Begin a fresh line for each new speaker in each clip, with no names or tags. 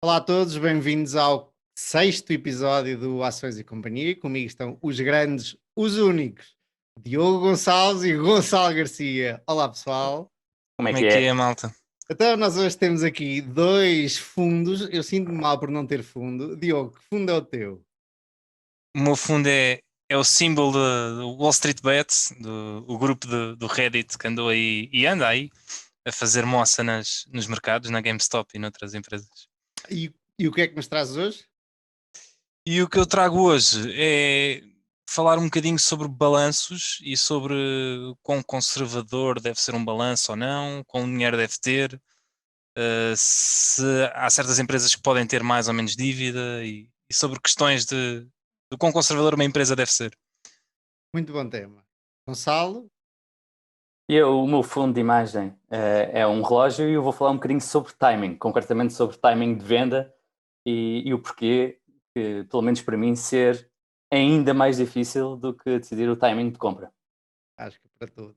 Olá a todos, bem-vindos ao sexto episódio do Ações e Companhia. Comigo estão os grandes, os únicos, Diogo Gonçalves e Gonçalo Garcia. Olá pessoal.
Como é
Como é
que
que é,
é?
malta?
Então nós hoje temos aqui dois fundos. Eu sinto-me mal por não ter fundo. Diogo, que fundo é o teu?
O meu fundo é o símbolo do Wall Street Bets, o grupo do Reddit que andou aí e anda aí a fazer moça nos mercados, na GameStop e noutras empresas.
E o que é que nos trazes hoje?
E o que eu trago hoje é falar um bocadinho sobre balanços e sobre quão conservador deve ser um balanço ou não, quão dinheiro deve ter, se há certas empresas que podem ter mais ou menos dívida e sobre questões de quão conservador uma empresa deve ser.
Muito bom tema. Gonçalo?
O meu fundo de imagem é um relógio e eu vou falar um bocadinho sobre timing, concretamente sobre timing de venda e o porquê que, pelo menos para mim, ser ainda mais difícil do que decidir o timing de compra.
Acho que para todos.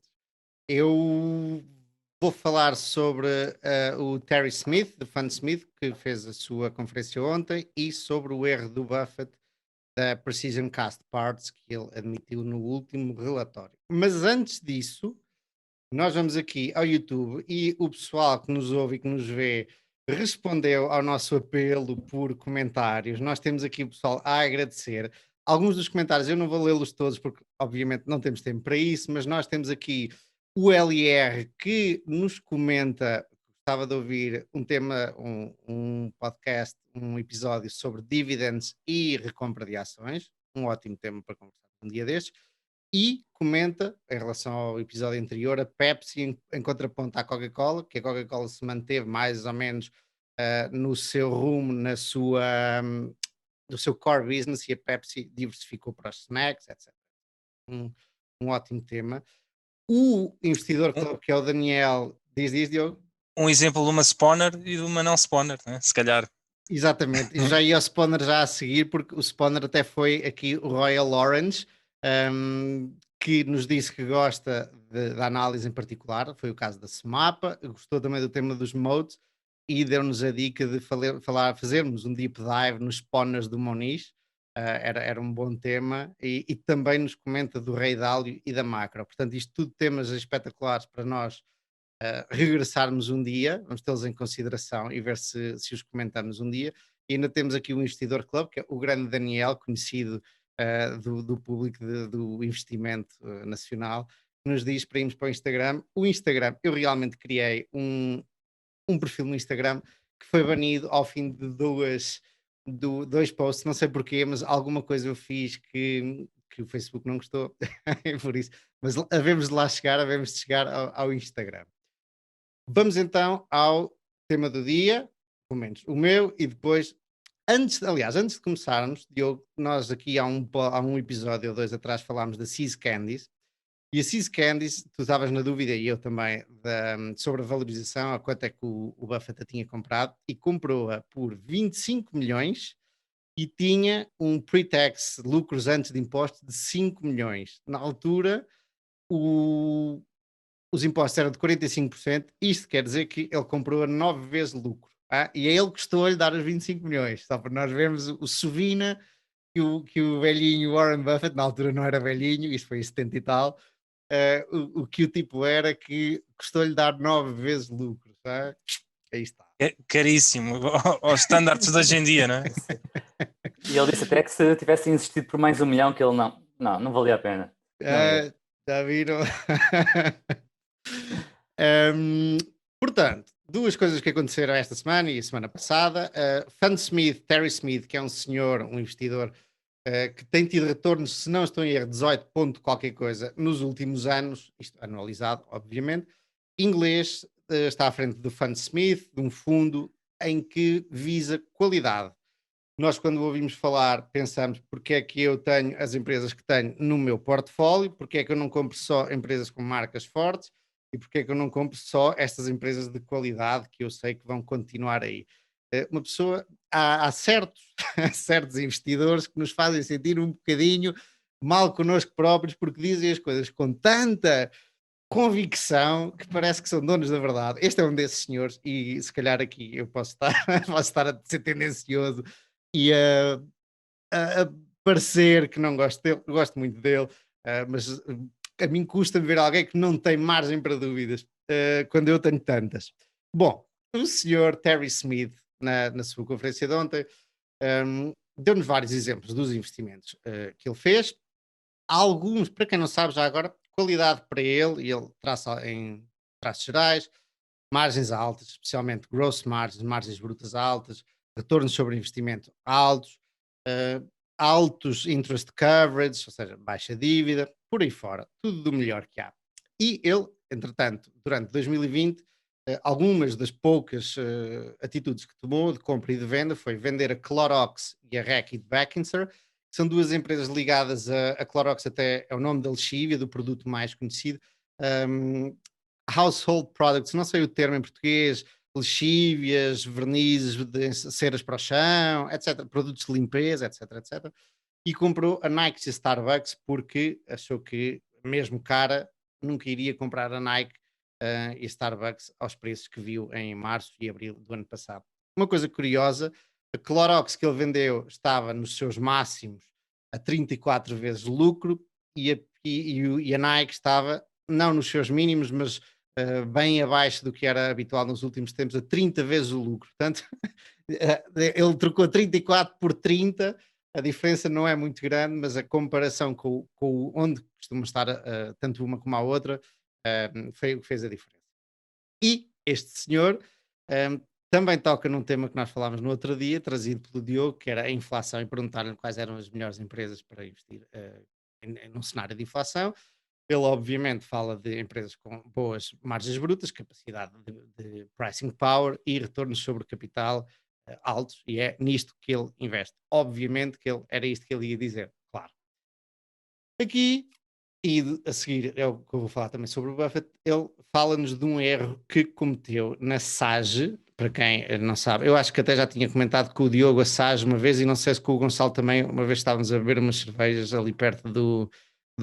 Eu vou falar sobre o Terry Smith, do Fund Smith, que fez a sua conferência ontem, e sobre o erro do Buffett da Precision Cast Parts, que ele admitiu no último relatório. Mas antes disso, nós vamos aqui ao YouTube e o pessoal que nos ouve e que nos vê respondeu ao nosso apelo por comentários. Nós temos aqui o pessoal a agradecer. Alguns dos comentários eu não vou lê-los todos porque, obviamente, não temos tempo para isso, mas nós temos aqui o LR que nos comenta, gostava de ouvir um tema, um podcast, um episódio sobre dividends e recompra de ações. Um ótimo tema para conversar um dia destes e comenta, em relação ao episódio anterior, a Pepsi em contraponto à Coca-Cola, que a Coca-Cola se manteve mais ou menos no seu rumo, no seu core business, e a Pepsi diversificou para os snacks, etc. Um, um ótimo tema. O investidor
Um,
club, que é o Daniel, diz, Diogo?
um exemplo de uma spawner e de uma não spawner, né? Se calhar.
Exatamente, eu já ia ao Spawner já a seguir, porque o Spawner até foi aqui o Royal Orange, que nos disse que gosta da análise em particular, foi o caso da Semapa, gostou também do tema dos modes e deu-nos a dica de fazermos um deep dive nos spawners do Moniz, era um bom tema, e também nos comenta do Rei Dálio e da Macro, portanto isto tudo temas espetaculares para nós regressarmos um dia, vamos tê-los em consideração e ver se os comentamos um dia. E ainda temos aqui o Investidor Club, que é o grande Daniel, conhecido do público do investimento nacional, que nos diz para irmos para o Instagram. O Instagram, eu realmente criei um perfil no Instagram que foi banido ao fim de dois posts, não sei porquê, mas alguma coisa eu fiz que o Facebook não gostou, por isso, mas havemos de lá chegar, havemos de chegar ao Instagram. Vamos então ao tema do dia, pelo menos o meu, e depois, antes de começarmos, Diogo, nós aqui há um episódio ou dois atrás falámos da Seas Candies, e a Seas Candies, tu estavas na dúvida, e eu também, sobre a valorização, a quanto é que o Buffett a tinha comprado, e comprou-a por 25 milhões, e tinha um pre-tax, lucros antes de impostos, de 5 milhões. Na altura, o, os impostos eram de 45%, isto quer dizer que ele comprou a 9 vezes lucro. E a ele custou-lhe dar os 25 milhões, só para nós vermos o Sovina que o velhinho Warren Buffett, na altura não era velhinho, isto foi em 70 e tal, o que o tipo era que custou-lhe dar 9 vezes lucro. Aí está.
É caríssimo, aos standards de hoje em dia, não é?
E ele disse até que se tivesse insistido por mais 1 milhão, que ele não valia a pena. Não ia.
Já viram? Um, Portanto, duas coisas que aconteceram esta semana e a semana passada. Fund Smith, Terry Smith, que é um senhor, um investidor que tem tido retornos, se não estou em erro, 18 ponto qualquer coisa nos últimos anos, isto anualizado, obviamente. Inglês, está à frente do Fund Smith, de um fundo em que visa qualidade. Nós, quando ouvimos falar, pensamos porque é que eu tenho as empresas que tenho no meu portfólio, porque é que eu não compro só empresas com marcas fortes e porque é que eu não compro só estas empresas de qualidade que eu sei que vão continuar aí. Uma pessoa, há certos, certos investidores que nos fazem sentir um bocadinho mal connosco próprios porque dizem as coisas com tanta convicção que parece que são donos da verdade. Este é um desses senhores e se calhar aqui eu posso estar, posso estar a ser tendencioso e a parecer que não gosto dele, gosto muito dele, mas a mim custa-me ver alguém que não tem margem para dúvidas, quando eu tenho tantas. Bom, o senhor Terry Smith, na sua conferência de ontem, deu-nos vários exemplos dos investimentos que ele fez. Alguns, para quem não sabe já agora, qualidade para ele, e ele traça em traços gerais, margens altas, especialmente gross margins, margens brutas altas, retornos sobre investimento altos, eh, altos interest coverage, ou seja, baixa dívida, por aí fora, tudo do melhor que há. E ele, entretanto, durante 2020, algumas das poucas atitudes que tomou de compra e de venda foi vender a Clorox e a Reckitt Beckinsale, que são duas empresas ligadas a Clorox, até é o nome da lexívia, do produto mais conhecido, um, household products, não sei o termo em português, lexívias, vernizes, ceras para o chão, etc. Produtos de limpeza, etc, etc. E comprou a Nike e a Starbucks porque achou que, mesmo cara, nunca iria comprar a Nike e a Starbucks aos preços que viu em março e abril do ano passado. Uma coisa curiosa, a Clorox que ele vendeu estava nos seus máximos a 34 vezes lucro e a Nike estava não nos seus mínimos, mas bem abaixo do que era habitual nos últimos tempos, a 30 vezes o lucro. Portanto, ele trocou 34 por 30, a diferença não é muito grande, mas a comparação com onde costuma estar tanto uma como a outra foi o que fez a diferença. E este senhor também toca num tema que nós falámos no outro dia, trazido pelo Diogo, que era a inflação, e perguntar-lhe quais eram as melhores empresas para investir num cenário de inflação. Ele, obviamente, fala de empresas com boas margens brutas, capacidade de pricing power e retornos sobre capital altos, e é nisto que ele investe. Obviamente que era isto que ele ia dizer, claro. Aqui, a seguir, é o que eu vou falar também sobre o Buffett, ele fala-nos de um erro que cometeu na SAGE, para quem não sabe, eu acho que até já tinha comentado com o Diogo a SAGE uma vez, e não sei se com o Gonçalo também, uma vez estávamos a beber umas cervejas ali perto do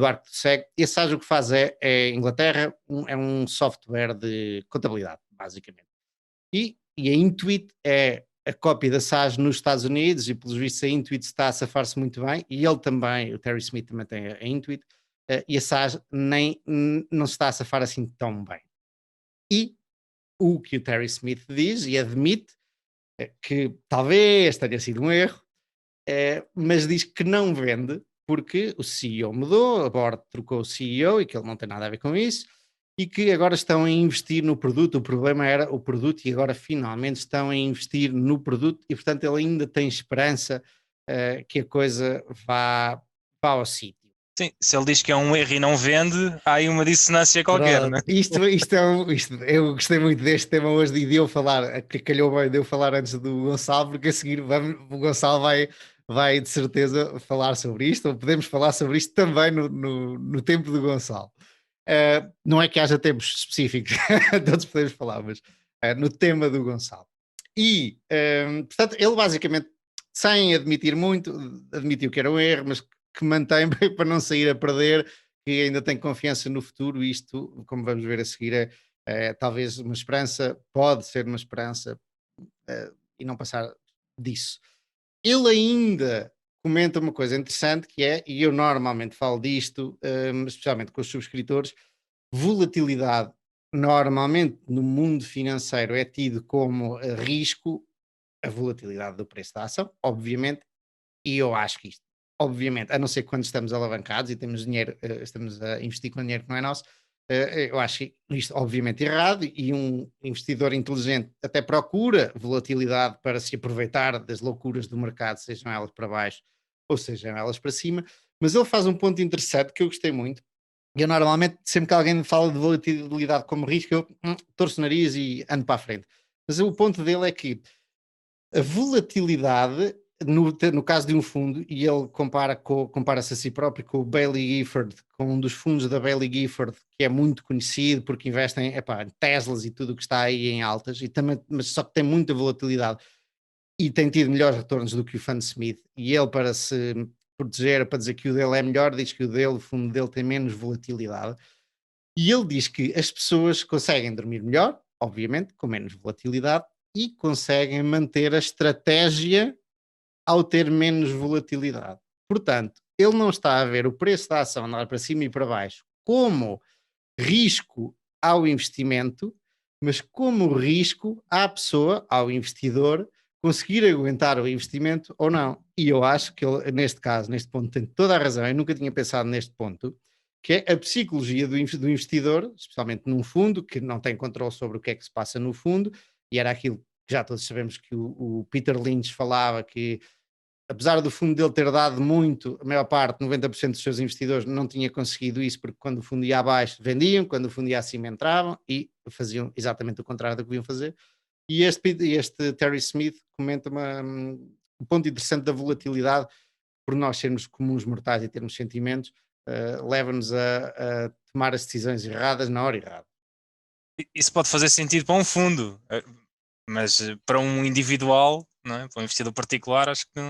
Arco do Cego, e a SAGE o que faz é Inglaterra, é um software de contabilidade, basicamente. E a Intuit é a cópia da SAGE nos Estados Unidos, e pelos vistos a Intuit está a safar-se muito bem, e ele também, o Terry Smith também tem a Intuit, e a SAGE não se está a safar assim tão bem. E o que o Terry Smith diz e admite que talvez tenha sido um erro, mas diz que não vende porque o CEO mudou, a board trocou o CEO e que ele não tem nada a ver com isso, e que agora estão a investir no produto. O problema era o produto e agora finalmente estão a investir no produto e, portanto, ele ainda tem esperança que a coisa vá ao sítio.
Sim, se ele diz que é um erro e não vende, há aí uma dissonância qualquer, né?
Isto eu gostei muito deste tema hoje e de eu falar, que calhou bem de eu falar antes do Gonçalo, porque a seguir o Gonçalo vai de certeza falar sobre isto, ou podemos falar sobre isto também no tempo do Gonçalo. Não é que haja tempos específicos, todos podemos falar, mas no tema do Gonçalo. E, portanto, ele basicamente, sem admitir muito, admitiu que era um erro, mas que mantém bem para não sair a perder, que ainda tem confiança no futuro. Isto, como vamos ver a seguir, é talvez uma esperança, pode ser uma esperança, e não passar disso. Ele ainda comenta uma coisa interessante que é, e eu normalmente falo disto, especialmente com os subscritores, volatilidade normalmente no mundo financeiro é tido como risco, a volatilidade do preço da ação, obviamente, e eu acho que isto, obviamente, a não ser quando estamos alavancados e temos dinheiro, estamos a investir com dinheiro que não é nosso, eu acho isto obviamente errado, e um investidor inteligente até procura volatilidade para se aproveitar das loucuras do mercado, sejam elas para baixo ou sejam elas para cima, mas ele faz um ponto interessante que eu gostei muito. Eu normalmente, sempre que alguém me fala de volatilidade como risco, eu torço o nariz e ando para a frente. Mas o ponto dele é que a volatilidade, no caso de um fundo, e ele compara-se a si próprio com o Bailey Gifford, com um dos fundos da Bailey Gifford, que é muito conhecido porque investem em Teslas e tudo o que está aí em altas, e também, mas só que tem muita volatilidade e tem tido melhores retornos do que o Fund Smith. E ele, para se proteger, para dizer que o dele é melhor, diz que o fundo dele tem menos volatilidade. E ele diz que as pessoas conseguem dormir melhor, obviamente, com menos volatilidade, e conseguem manter a estratégia ao ter menos volatilidade. Portanto, ele não está a ver o preço da ação andar para cima e para baixo como risco ao investimento, mas como risco à pessoa, ao investidor, conseguir aguentar o investimento ou não. E eu acho que ele, neste caso, neste ponto, tem toda a razão. Eu nunca tinha pensado neste ponto, que é a psicologia do investidor, especialmente num fundo, que não tem controle sobre o que é que se passa no fundo, e era aquilo que já todos sabemos que o Peter Lynch falava, que apesar do fundo dele ter dado muito, a maior parte, 90% dos seus investidores não tinha conseguido isso, porque quando o fundo ia abaixo vendiam, quando o fundo ia acima entravam e faziam exatamente o contrário do que deviam fazer. E este Terry Smith comenta um ponto interessante da volatilidade, por nós sermos comuns mortais e termos sentimentos, leva-nos a tomar as decisões erradas na hora errada.
Isso pode fazer sentido para um fundo, mas para um individual, não é? Para um investidor particular, acho que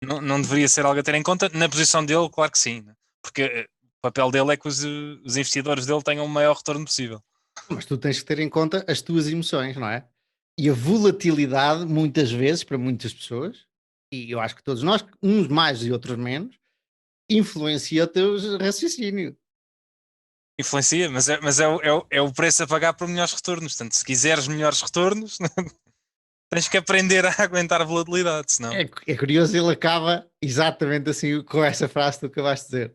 não deveria ser algo a ter em conta. Na posição dele, claro que sim, né? Porque o papel dele é que os investidores dele tenham o maior retorno possível.
Mas tu tens que ter em conta as tuas emoções, não é? E a volatilidade, muitas vezes, para muitas pessoas, e eu acho que todos nós, uns mais e outros menos, influencia o teu raciocínio.
Influencia, mas é o preço a pagar por melhores retornos. Portanto, se quiseres melhores retornos, tens que aprender a aguentar a volatilidade, senão...
É curioso, ele acaba exatamente assim com essa frase que tu acabaste de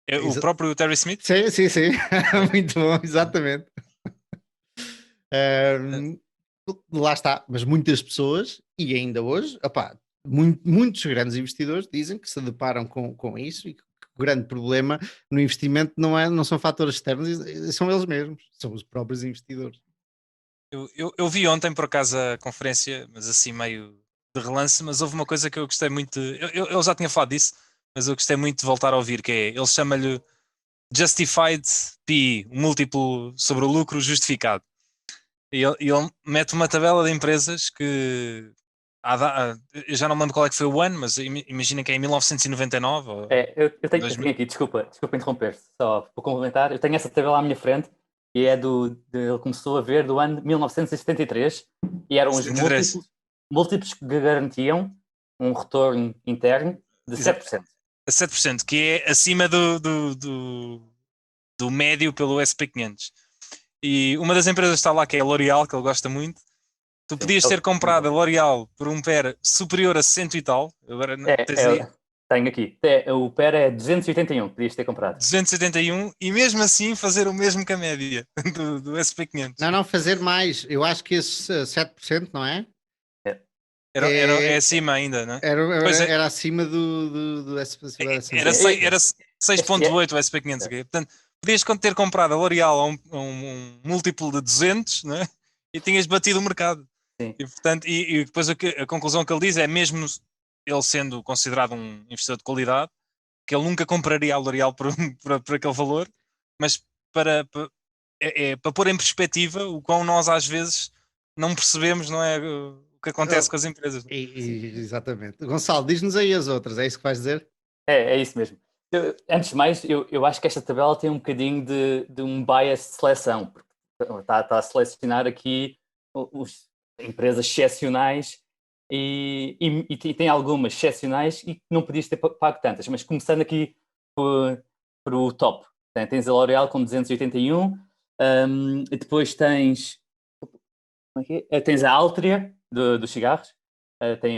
dizer.
O próprio Terry Smith?
Sim, sim, sim. Muito bom, exatamente. Lá está, mas muitas pessoas, e ainda hoje, opá, muitos grandes investidores dizem que se deparam com isso e que o grande problema no investimento não são fatores externos, são eles mesmos, são os próprios investidores.
Eu vi ontem por acaso a conferência, mas assim meio de relance, mas houve uma coisa que eu gostei muito eu já tinha falado disso, mas eu gostei muito de voltar a ouvir, que é, ele chama-lhe Justified PE, o múltiplo sobre o lucro justificado. E ele mete uma tabela de empresas que eu já não me lembro qual é que foi o ano, mas imagina que é em 1999 ou
Eu tenho
2000.
aqui, desculpa interromper, só para complementar, eu tenho essa tabela à minha frente e é ele começou a ver do ano de 1973 e eram os
73.
múltiplos que garantiam um retorno interno de 7%.
A 7%, que é acima do médio pelo SP500. E uma das empresas que está lá, que é a L'Oréal, que ele gosta muito, tu podias ter comprado a L'Oréal por um PER superior a 100 e tal. Agora,
tenho aqui. O PER é 281, podias ter comprado.
281 e mesmo assim fazer o mesmo que a média do SP500.
Não, fazer mais. Eu acho que esse 7%, não é?
É acima ainda, não é?
Era acima do SP500.
Era 6.8 o SP500. Portanto, podias ter comprado a L'Oréal a um múltiplo de 200, não é? E tinhas batido o mercado.
Sim.
E, portanto, e depois a conclusão que ele diz é, mesmo ele sendo considerado um investidor de qualidade, que ele nunca compraria a L'Oréal por aquele valor, mas para pôr em perspectiva o quão nós às vezes não percebemos, não é, o que acontece com as empresas.
Exatamente. Gonçalo, diz-nos aí as outras, é isso que vais dizer?
É isso mesmo. Antes de mais, eu acho que esta tabela tem um bocadinho de um bias de seleção, porque está a selecionar aqui empresas excepcionais e tem algumas excepcionais e não podias ter pago tantas, mas começando aqui por o top. Tens a L'Oréal com 281, e depois tens a Altria dos cigarros, tem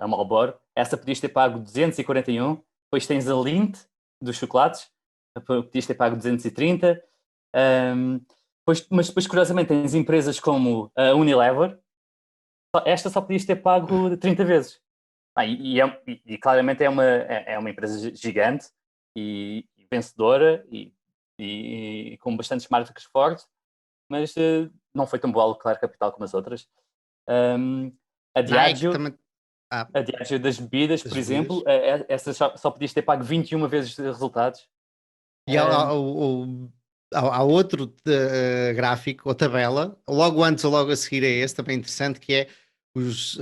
a Marlboro, essa podias ter pago 241, depois tens a Lindt dos chocolates, podias ter pago 230, mas depois curiosamente tens empresas como a Unilever, esta só podias ter pago 30 vezes. E claramente é uma empresa gigante e vencedora e com bastantes marcas fortes, mas não foi tão boa a Claro Capital como as outras. A Diageo, a Diageo das bebidas, por exemplo, essa só podias ter pago 21 vezes os resultados.
E há outro gráfico ou tabela, logo antes ou logo a seguir a esse, também interessante, que é os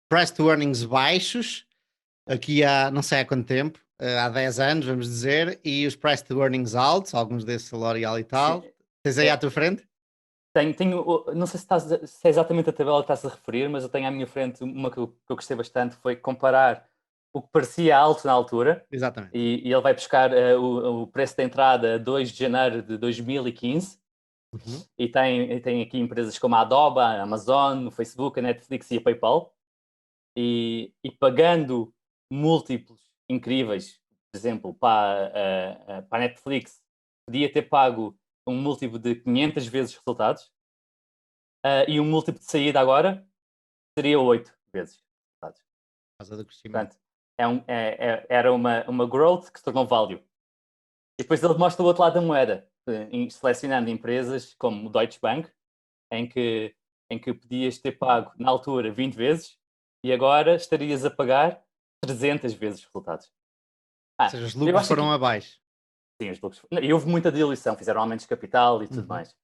price to earnings baixos, aqui há não sei há quanto tempo, há 10 anos, vamos dizer, e os price to earnings altos, alguns desses L'Oreal e tal.
Sim,
Tens aí à tua frente?
não sei se é exatamente a tabela que estás a referir, mas eu tenho à minha frente uma que eu gostei bastante, foi comparar o que parecia alto na altura,
Exatamente.
e ele vai buscar o preço de entrada a 2 de janeiro de 2015,
Uhum.
e tem aqui empresas como a Adobe, a Amazon, o Facebook, a Netflix e a PayPal, e pagando múltiplos incríveis. Por exemplo, para a Netflix, podia ter pago um múltiplo de 500 vezes resultados, e um múltiplo de saída agora seria 8 vezes resultados.
Por causa do crescimento.
Portanto, era uma growth que se tornou value. E depois ele mostra o outro lado da moeda, selecionando empresas como o Deutsche Bank, em que podias ter pago na altura 20 vezes e agora estarias a pagar 300 vezes os resultados.
Ou seja, os
Eu
lucros
acho
foram
que
abaixo.
sim, os lucros. E houve muita diluição, fizeram aumentos de capital e tudo
Uhum.
mais.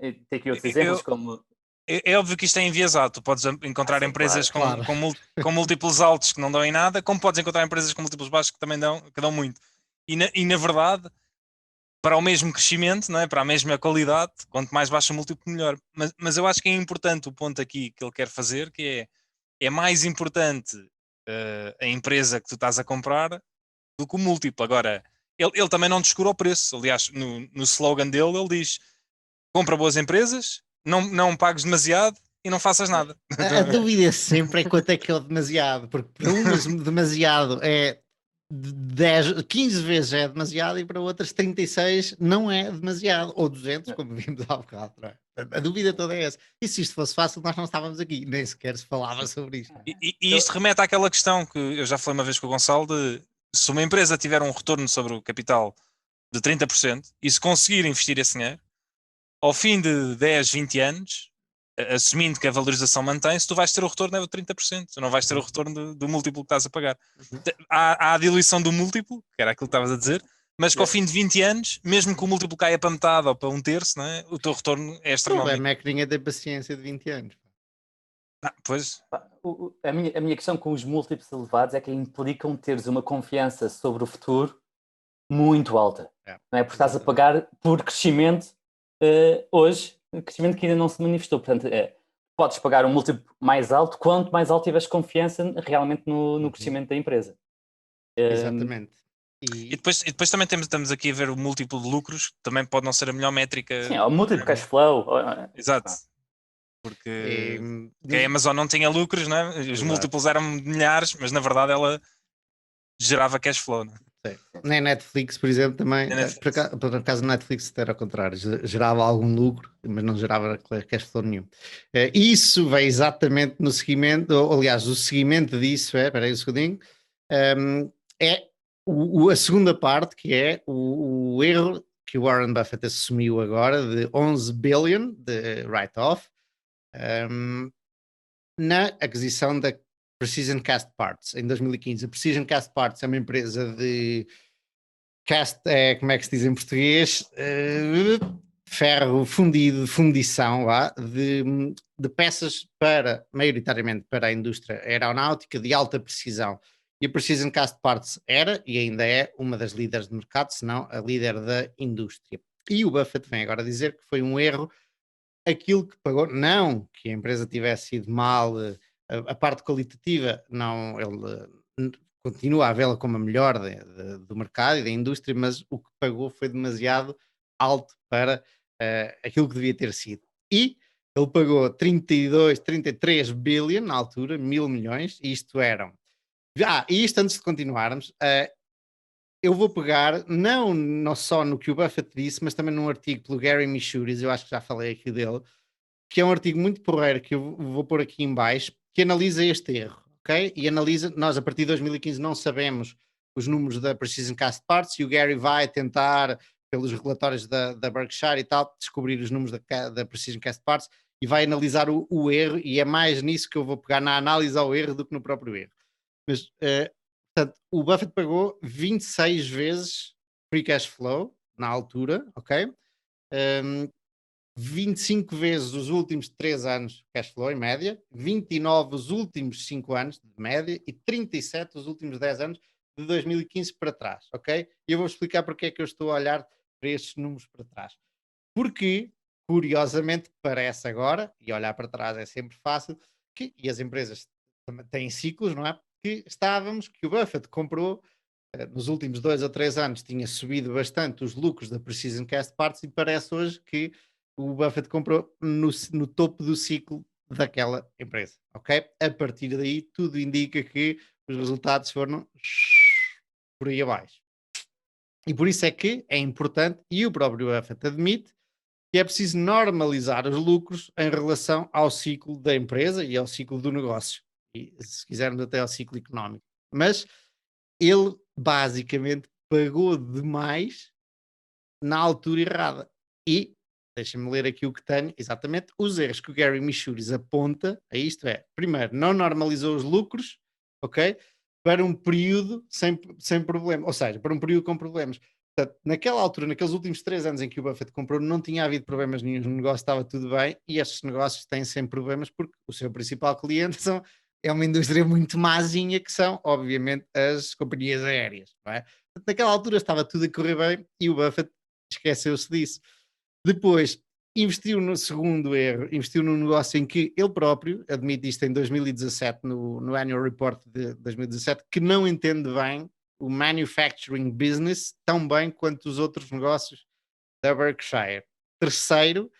E tem aqui outros
Eu,
exemplos como.
é óbvio que isto é enviesado. Tu podes encontrar
Sim,
empresas
claro.
com múltiplos altos que não dão em nada, como podes encontrar empresas com múltiplos baixos que também dão muito. E na verdade, para o mesmo crescimento, não é? Para a mesma qualidade, quanto mais baixo o múltiplo, melhor. Mas eu acho que é importante o ponto aqui que ele quer fazer, que é mais importante a empresa que tu estás a comprar do que o múltiplo. Agora, ele também não descura o preço. Aliás, no slogan dele, ele diz: compra boas empresas, não pagues demasiado e não faças nada.
A dúvida sempre é quanto é que é o demasiado, porque para umas demasiado é 10, 15 vezes é demasiado e para outras 36 não é demasiado, ou 200, como vimos há bocado. Não é? A dúvida toda é essa. E se isto fosse fácil, nós não estávamos aqui, nem sequer se falava sobre isto.
E isto remete àquela questão que eu já falei uma vez com o Gonçalo de se uma empresa tiver um retorno sobre o capital de 30% e se conseguir investir esse dinheiro, ao fim de 10, 20 anos, assumindo que a valorização mantém-se, tu vais ter o retorno de 30%, tu não vais ter o retorno do múltiplo que estás a pagar. Há a diluição do múltiplo, que era aquilo que estavas a dizer, mas que ao fim de 20 anos, mesmo que o múltiplo caia para metade ou para um terço, não é? O teu retorno é
O
astronómico.
problema é que ninguém tem paciência de 20 anos.
Pois.
A minha questão com os múltiplos elevados é que implicam teres uma confiança sobre o futuro muito alta. Não é? Porque estás a pagar por crescimento hoje, crescimento que ainda não se manifestou. Portanto, podes pagar um múltiplo mais alto quanto mais alto tiveres confiança realmente no crescimento da empresa.
Exatamente.
E depois também estamos aqui a ver o múltiplo de lucros, que também pode não ser a melhor métrica.
Sim, o múltiplo cash flow.
Exato. Porque a Amazon não tinha lucros, não é? Os múltiplos eram milhares, mas na verdade ela gerava cash flow. Não é?
Na Netflix, por exemplo, também, por acaso na Netflix era ao contrário, gerava algum lucro, mas não gerava cash flow nenhum. Isso vem exatamente no seguimento, ou, aliás, o seguimento disso espera aí um segundinho, é a segunda parte, que é o erro que o Warren Buffett assumiu agora de 11 billion de write-off na aquisição da Precision Cast Parts em 2015. A Precision Cast Parts é uma empresa de cast, como é que se diz em português? Ferro fundido, fundição lá, de peças para, maioritariamente para a indústria aeronáutica de alta precisão. E a Precision Cast Parts era e ainda é uma das líderes de mercado, se não a líder da indústria. E o Buffett vem agora dizer que foi um erro aquilo que pagou, não que a empresa tivesse sido mal, a parte qualitativa, não, ele continua a vê-la como a melhor do mercado e da indústria, mas o que pagou foi demasiado alto para aquilo que devia ter sido. E ele pagou 32, 33 billion na altura, 1.000 milhões, e isto eram. E isto antes de continuarmos, eu vou pegar, não só no que o Buffett disse, mas também num artigo pelo Gary Michuris, eu acho que já falei aqui dele, que é um artigo muito porreiro que eu vou pôr aqui em baixo, que analisa este erro, ok? E analisa, nós a partir de 2015 não sabemos os números da Precision Cast Parts e o Gary vai tentar, pelos relatórios da Berkshire e tal, descobrir os números da Precision Cast Parts e vai analisar o erro, e é mais nisso que eu vou pegar na análise ao erro do que no próprio erro. Mas, portanto, o Buffett pagou 26 vezes free cash flow na altura, ok? 25 vezes os últimos 3 anos cash flow em média, 29 os últimos 5 anos de média e 37 os últimos 10 anos de 2015 para trás, ok? E eu vou explicar porque é que eu estou a olhar para estes números para trás. Porque, curiosamente, parece agora, e olhar para trás é sempre fácil, e as empresas também têm ciclos, não é? Que o Buffett comprou nos últimos 2 ou 3 anos tinha subido bastante os lucros da Precision Cast Parts e parece hoje que o Buffett comprou no topo do ciclo daquela empresa, ok? A partir daí tudo indica que os resultados foram por aí abaixo. E por isso é que é importante, e o próprio Buffett admite, que é preciso normalizar os lucros em relação ao ciclo da empresa e ao ciclo do negócio. E se quisermos até ao ciclo económico. Mas ele basicamente pagou demais na altura errada. E, deixa-me ler aqui o que tenho, exatamente, os erros que o Gary Michuris aponta a isto é, primeiro, não normalizou os lucros, ok? Para um período sem problema, ou seja, para um período com problemas. Portanto, naquela altura, naqueles últimos 3 anos em que o Buffett comprou, não tinha havido problemas nenhum, o negócio estava tudo bem e estes negócios têm sempre problemas porque o seu principal cliente é uma indústria muito mazinha que são, obviamente, as companhias aéreas, não é? Portanto, naquela altura estava tudo a correr bem e o Buffett esqueceu-se disso. Depois, investiu no segundo erro, investiu num negócio em que ele próprio, admite isto em 2017, no Annual Report de 2017, que não entende bem o manufacturing business tão bem quanto os outros negócios da Berkshire. Terceiro,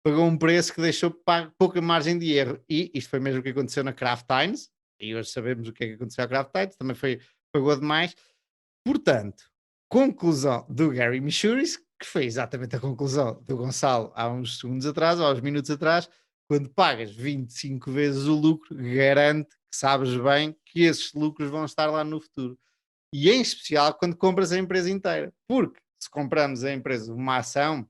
pagou um preço que deixou pouca margem de erro. E isto foi mesmo o que aconteceu na Kraft Heinz, e hoje sabemos o que é que aconteceu à Kraft Heinz, também pagou demais. Portanto, conclusão do Gary Michuris, que foi exatamente a conclusão do Gonçalo há uns segundos atrás, ou há uns minutos atrás, quando pagas 25 vezes o lucro, garante que sabes bem que esses lucros vão estar lá no futuro. E em especial quando compras a empresa inteira. Porque se compramos a empresa uma ação,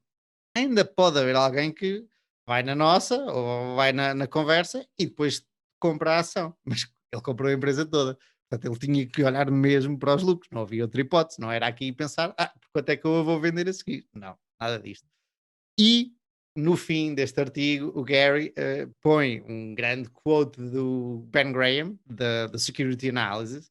ainda pode haver alguém que vai na nossa ou vai na conversa e depois compra a ação. Mas ele comprou a empresa toda. Portanto, ele tinha que olhar mesmo para os lucros. Não havia outra hipótese. Não era aqui pensar, por quanto é que eu vou vender a seguir? Não, nada disto. E no fim deste artigo, o Gary põe um grande quote do Ben Graham, da Security Analysis,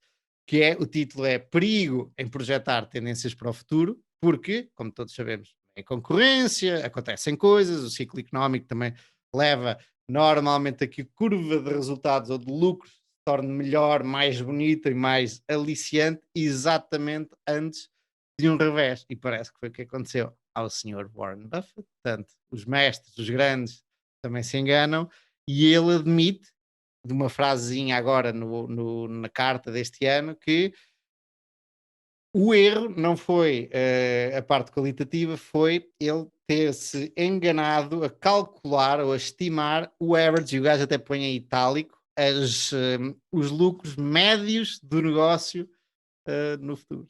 que o título é Perigo em projetar tendências para o futuro, porque, como todos sabemos, é concorrência, acontecem coisas, o ciclo económico também leva normalmente a que a curva de resultados ou de lucros se torne melhor, mais bonita e mais aliciante, exatamente antes de um revés. E parece que foi o que aconteceu ao senhor Warren Buffett. Portanto, os mestres, os grandes, também se enganam, e ele admite, de uma frasezinha agora na carta deste ano, que o erro não foi a parte qualitativa, foi ele ter-se enganado a calcular ou a estimar o average, e o gajo até põe em itálico, os lucros médios do negócio no futuro.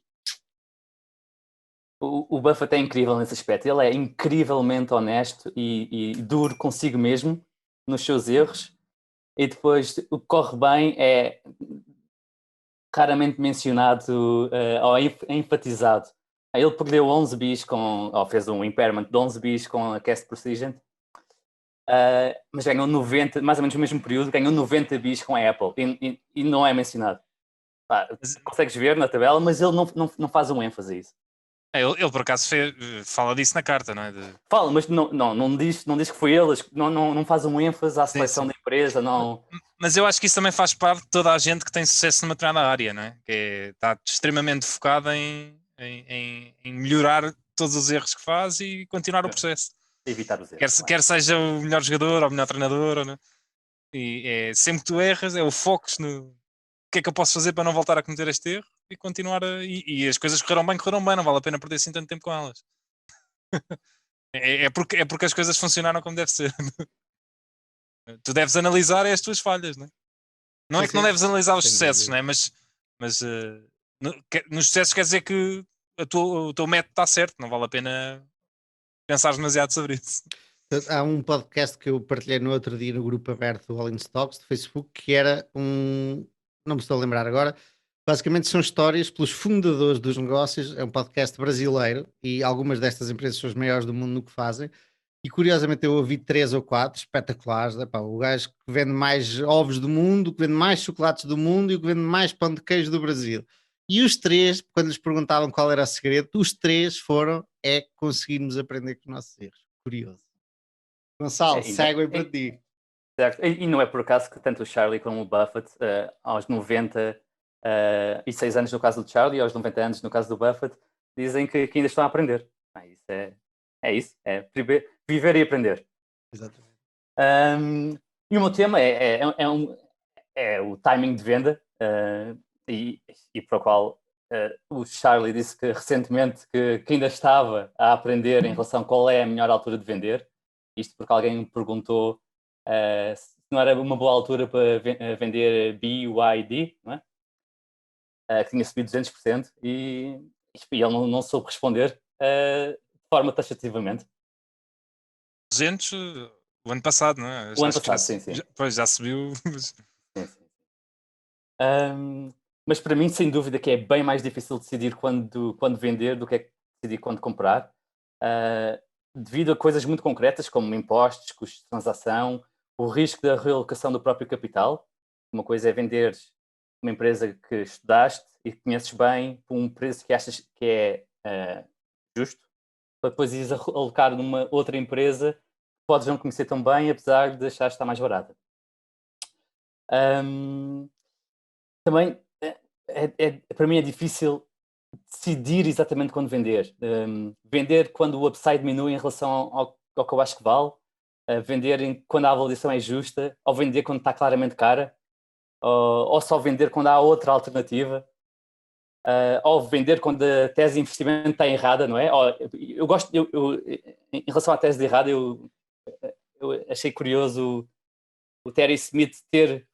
O Buffett é incrível nesse aspecto. Ele é incrivelmente honesto e duro consigo mesmo nos seus erros. E depois o que corre bem é raramente mencionado ou enfatizado. Ele perdeu 11 bis ou fez um impairment de 11 bis com a Cast Precision, mas ganhou 90, mais ou menos no mesmo período, ganhou 90 bis com a Apple e não é mencionado. Consegues ver na tabela, mas ele não faz um ênfase a isso.
Ele por acaso fala disso na carta, não é?
Fala, mas não diz que foi ele, não faz um ênfase à seleção
sim.
da empresa, não.
Mas eu acho que isso também faz parte de toda a gente que tem sucesso numa determinada área, não é? Que está extremamente focada em melhorar todos os erros que faz e continuar o processo.
Evitar os erros.
Quer seja o melhor jogador ou o melhor treinador, não é? E sempre que tu erras, o foco no que é que eu posso fazer para não voltar a cometer este erro e continuar e as coisas correram bem, não vale a pena perder assim tanto tempo com elas. é porque as coisas funcionaram como deve ser. Tu deves analisar as tuas falhas, não é? Não é que não deves analisar os sucessos, não é? Mas nos sucessos quer dizer que o teu método está certo, não vale a pena pensar demasiado sobre isso.
Há um podcast que eu partilhei no outro dia no grupo aberto do All in Stocks do Facebook, que era não me estou a lembrar agora, basicamente são histórias pelos fundadores dos negócios, é um podcast brasileiro e algumas destas empresas são as maiores do mundo no que fazem, e curiosamente eu ouvi 3 ou 4 espetaculares, o gajo que vende mais ovos do mundo, que vende mais chocolates do mundo e o que vende mais pão de queijo do Brasil. E os três, quando lhes perguntavam qual era o segredo, os três foram conseguirmos aprender com os nossos erros. Curioso. Gonçalo,
E não é,
segue para ti.
certo. E não é por acaso que tanto o Charlie como o Buffett, aos 96 anos no caso do Charlie e aos 90 anos no caso do Buffett, dizem que ainda estão a aprender. Isso isso, viver e aprender.
Exatamente.
E o meu tema é o timing de venda, e para o qual o Charlie disse que recentemente que ainda estava a aprender em relação a qual é a melhor altura de vender. Isto porque alguém me perguntou se não era uma boa altura para vender BYD, não é? Que tinha subido 200%, e ele não soube responder de forma taxativamente.
200 o ano passado, não é?
O ano passado, sim.
Pois, já subiu.
Sim. Mas para mim, sem dúvida, que é bem mais difícil decidir quando vender do que é decidir quando comprar, devido a coisas muito concretas, como impostos, custos de transação, o risco da realocação do próprio capital. Uma coisa é vender uma empresa que estudaste e que conheces bem por um preço que achas que é justo, para depois ires alocar numa outra empresa que podes não conhecer tão bem, apesar de achar que está mais barata. Também, para mim é difícil decidir exatamente quando vender. Vender quando o upside diminui em relação ao que eu acho que vale, vender quando a avaliação é justa, ou vender quando está claramente cara, ou só vender quando há outra alternativa, ou vender quando a tese de investimento está errada, não é? Em relação à tese de errada, eu achei curioso o Terry Smith ter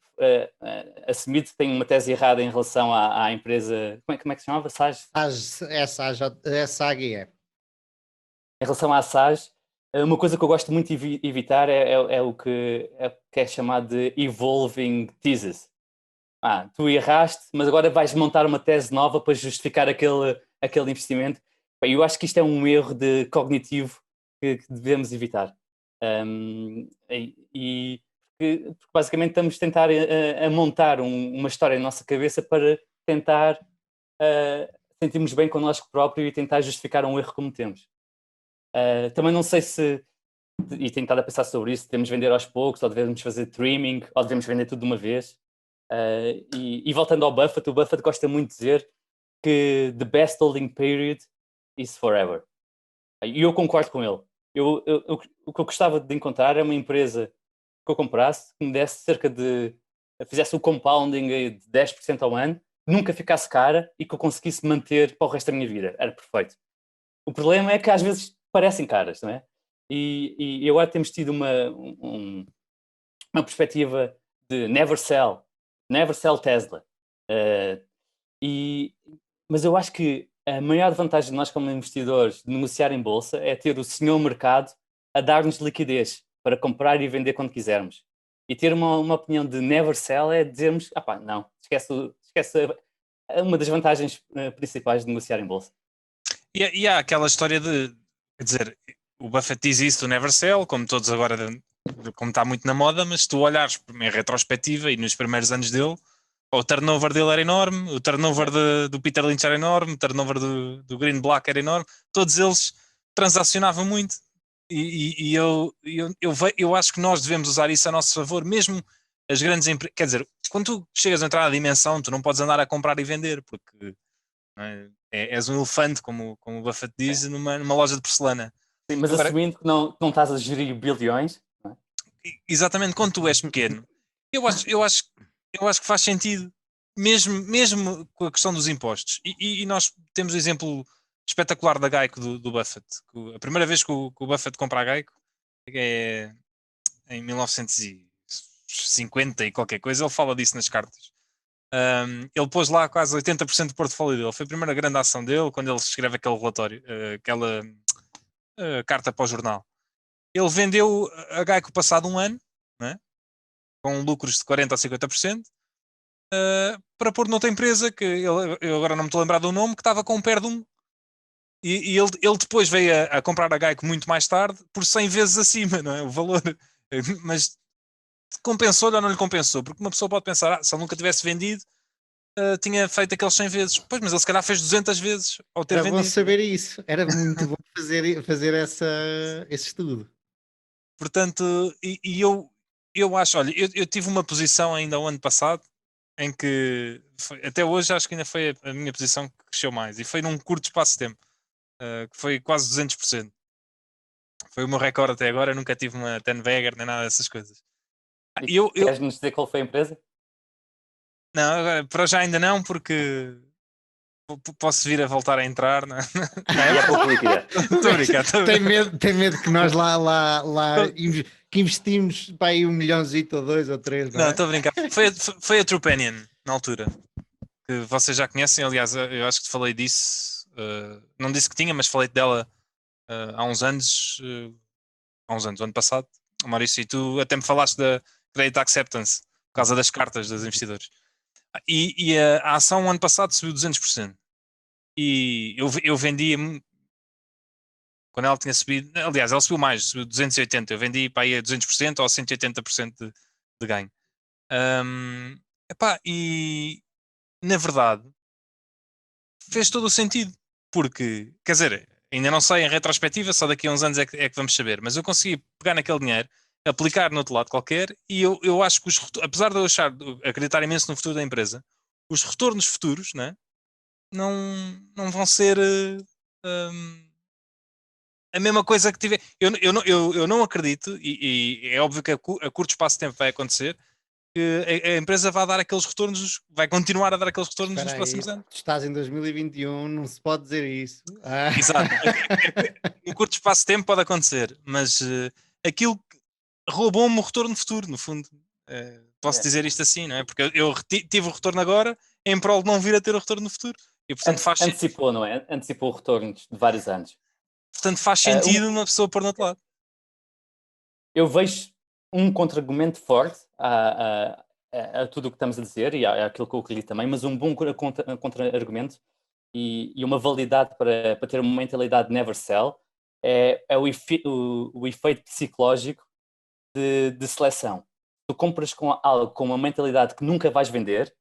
assumido que tem uma tese errada em relação à empresa. Como é que se chamava? SAG?
SAGE.
Em relação à SAG, uma coisa que eu gosto muito de evitar é o que é chamado de evolving thesis. Tu erraste, mas agora vais montar uma tese nova para justificar aquele investimento. Eu acho que isto é um erro cognitivo que devemos evitar. Porque basicamente estamos a tentar a montar uma história na nossa cabeça para tentar sentirmos bem connosco próprio e tentar justificar um erro que cometemos. Também não sei e tenho estado a pensar sobre isso, devemos vender aos poucos, ou devemos fazer trimming, ou devemos vender tudo de uma vez. E voltando ao Buffett, o Buffett gosta muito de dizer que the best holding period is forever. E eu concordo com ele. O que eu gostava de encontrar é uma empresa que eu comprasse, que me desse fizesse o compounding de 10% ao ano, nunca ficasse cara e que eu conseguisse manter para o resto da minha vida. Era perfeito. O problema é que às vezes parecem caras, não é? E agora temos tido uma perspectiva de never sell Tesla. Mas eu acho que a maior vantagem de nós como investidores de negociar em bolsa é ter o senhor mercado a dar-nos liquidez para comprar e vender quando quisermos. E ter uma opinião de never sell é dizermos, não, esquece uma das vantagens principais de negociar em bolsa.
E há aquela história quer dizer, o Buffett diz isso do never sell, como todos agora, como está muito na moda, mas se tu olhares em retrospectiva e nos primeiros anos dele, o turnover dele era enorme, o turnover do Peter Lynch era enorme, o turnover do Greenblatt era enorme, todos eles transacionavam muito. E eu acho que nós devemos usar isso a nosso favor, mesmo as grandes empresas. Quer dizer, quando tu chegas a entrar na dimensão, tu não podes andar a comprar e vender, porque és um elefante, como o Buffett diz, numa loja de porcelana.
Sim, mas agora, assumindo que não estás a gerir bilhões. Não é?
Exatamente, quando tu és pequeno, eu acho que faz sentido, mesmo com a questão dos impostos. E nós temos o exemplo espetacular da Geico do Buffett. A primeira vez que o Buffett compra a Geico é em 1950 e qualquer coisa, ele fala disso nas cartas. Ele pôs lá quase 80% do portfólio dele. Foi a primeira grande ação dele quando ele escreve aquele relatório, aquela carta para o jornal. Ele vendeu a Geico passado um ano, né, com lucros de 40% a 50%, para pôr noutra empresa que eu agora não me estou a lembrar do nome, que estava com um PER de 1. E ele depois veio a comprar a Geico muito mais tarde por 100 vezes acima, não é? O valor. Mas compensou-lhe ou não lhe compensou? Porque uma pessoa pode pensar, se ele nunca tivesse vendido, tinha feito aqueles 100 vezes. Pois, mas ele se calhar fez 200 vezes ao ter
Era bom
vendido.
saber isso. Era muito bom fazer esse estudo.
Portanto, eu acho, olha, eu tive uma posição ainda o ano passado em que até hoje acho que ainda foi a minha posição que cresceu mais e foi num curto espaço de tempo, que foi quase 200%. Foi o meu recorde até agora, eu nunca tive uma Tenvegger nem nada dessas coisas.
E
Eu,
queres-nos dizer qual foi a empresa?
não, agora, para já ainda não, porque posso vir a voltar a entrar, não é?
E é pouco líquida.
Estou a brincar,
Tem medo que nós que investimos para aí 1 milhãozito ou 2 ou 3, não
Não,
é?
estou a brincar. Foi a Trupanion na altura, que vocês já conhecem. Aliás, eu acho que te falei disso. Não disse que tinha, mas falei dela há uns anos. O ano passado. Maurício, e tu até me falaste da Credit Acceptance por causa das cartas dos investidores. E a ação, o ano passado, subiu 200%. E eu vendia quando ela tinha subido. Aliás, ela subiu mais, subiu 280%. Eu vendi para aí a 200% ou 180% de ganho. Epá, e na verdade fez todo o sentido, porque, quer dizer, ainda não sei em retrospectiva, só daqui a uns anos é que vamos saber, mas eu consegui pegar naquele dinheiro, aplicar no outro lado qualquer, e eu acho que apesar de eu acreditar imenso no futuro da empresa, os retornos futuros, né, não vão ser a mesma coisa que tiver. Eu não acredito, e é óbvio que a curto espaço de tempo vai acontecer, que a empresa vai dar aqueles retornos, vai continuar a dar aqueles retornos
Espera
nos
aí,
próximos anos.
tu estás em 2021, não se pode dizer isso. Ah.
Exato. No curto espaço de tempo pode acontecer, mas aquilo roubou-me o retorno futuro, no fundo. Posso dizer isto assim, não é? Porque eu tive o retorno agora em prol de não vir a ter o retorno no futuro. E portanto
Antecipou, não é? Antecipou retornos de vários anos.
faz sentido uma pessoa pôr no outro lado.
Eu vejo um contra-argumento forte a tudo o que estamos a dizer e àquilo que eu li também, mas um bom contra-argumento e uma validade para ter uma mentalidade never sell é o efeito psicológico de seleção. Tu compras com algo com uma mentalidade que nunca vais vender,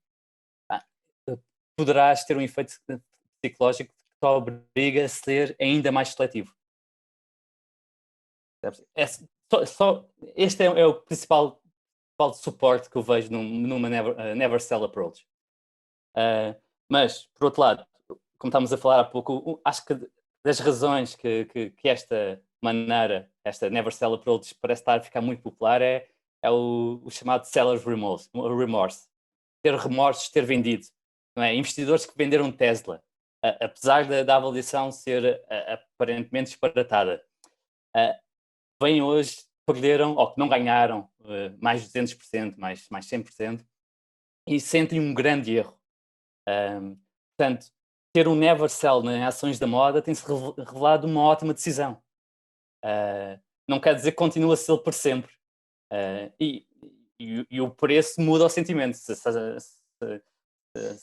poderás ter um efeito psicológico que te obriga a ser ainda mais seletivo. Este é o principal suporte que eu vejo numa never sell approach. Mas, por outro lado, como estávamos a falar há pouco, acho que das razões que esta maneira, esta never sell approach parece estar a ficar muito popular é o chamado seller's remorse. Ter remorsos de ter vendido. Não é? Investidores que venderam Tesla, apesar da avaliação ser aparentemente disparatada, vêm hoje, perderam, ou que não ganharam mais 200%, mais 100%, e sentem um grande erro. Portanto, ter um never sell em ações da moda tem-se revelado uma ótima decisão. Não quer dizer que continua a ser para sempre. E o preço muda o sentimento. Se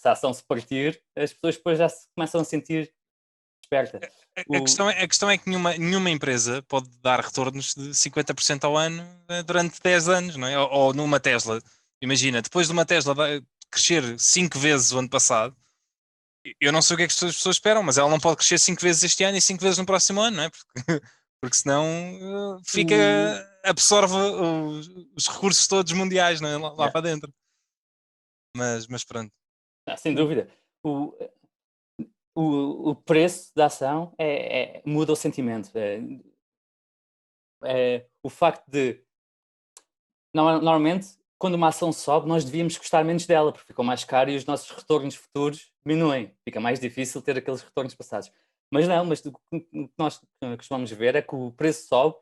a ação se partir, as pessoas depois já se começam a sentir espertas.
A questão é que nenhuma empresa pode dar retornos de 50% ao ano durante 10 anos, não é? Ou numa Tesla. Imagina, depois de uma Tesla crescer 5 vezes o ano passado, eu não sei o que é que as pessoas esperam, mas ela não pode crescer 5 vezes este ano e 5 vezes no próximo ano, não é? Porque senão absorve os recursos todos mundiais, não é? Lá para dentro. Mas pronto.
Sem dúvida. O preço da ação muda o sentimento. O facto de normalmente quando uma ação sobe nós devíamos gostar menos dela porque ficou mais caro e os nossos retornos futuros diminuem, fica mais difícil ter aqueles retornos passados, mas o que nós costumamos ver é que o preço sobe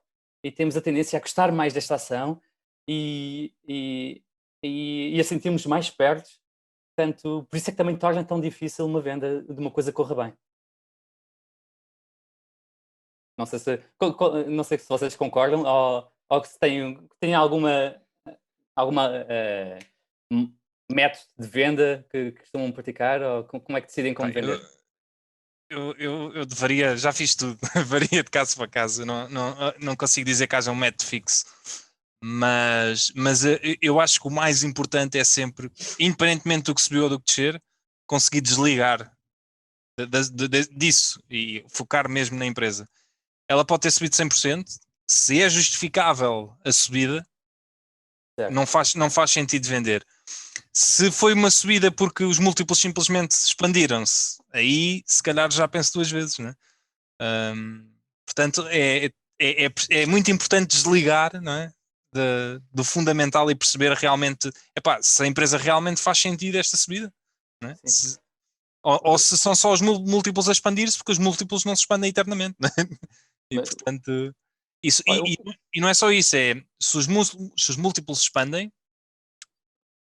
e temos a tendência a gostar mais desta ação e a sentirmos mais perto. Portanto, por isso é que também torna tão difícil uma venda de uma coisa que corra bem. Não sei se vocês concordam ou se têm alguma método de venda que costumam praticar ou como é que decidem como vender?
Eu deveria, já fiz tudo, varia de caso para caso, não consigo dizer que haja um método fixo, mas eu acho que o mais importante é sempre, independentemente do que subiu ou do que descer, conseguir desligar disso e focar mesmo na empresa. Ela pode ter subido 100%, se é justificável a subida, não faz sentido vender. Se foi uma subida porque os múltiplos simplesmente expandiram-se, aí se calhar já penso 2 vezes, né? Portanto, é muito importante desligar, não é? Do fundamental e perceber realmente se a empresa realmente faz sentido esta subida, não é? Ou se são só os múltiplos a expandir-se, porque os múltiplos não se expandem eternamente, não é? E portanto, isso, e não é só isso, se os múltiplos expandem,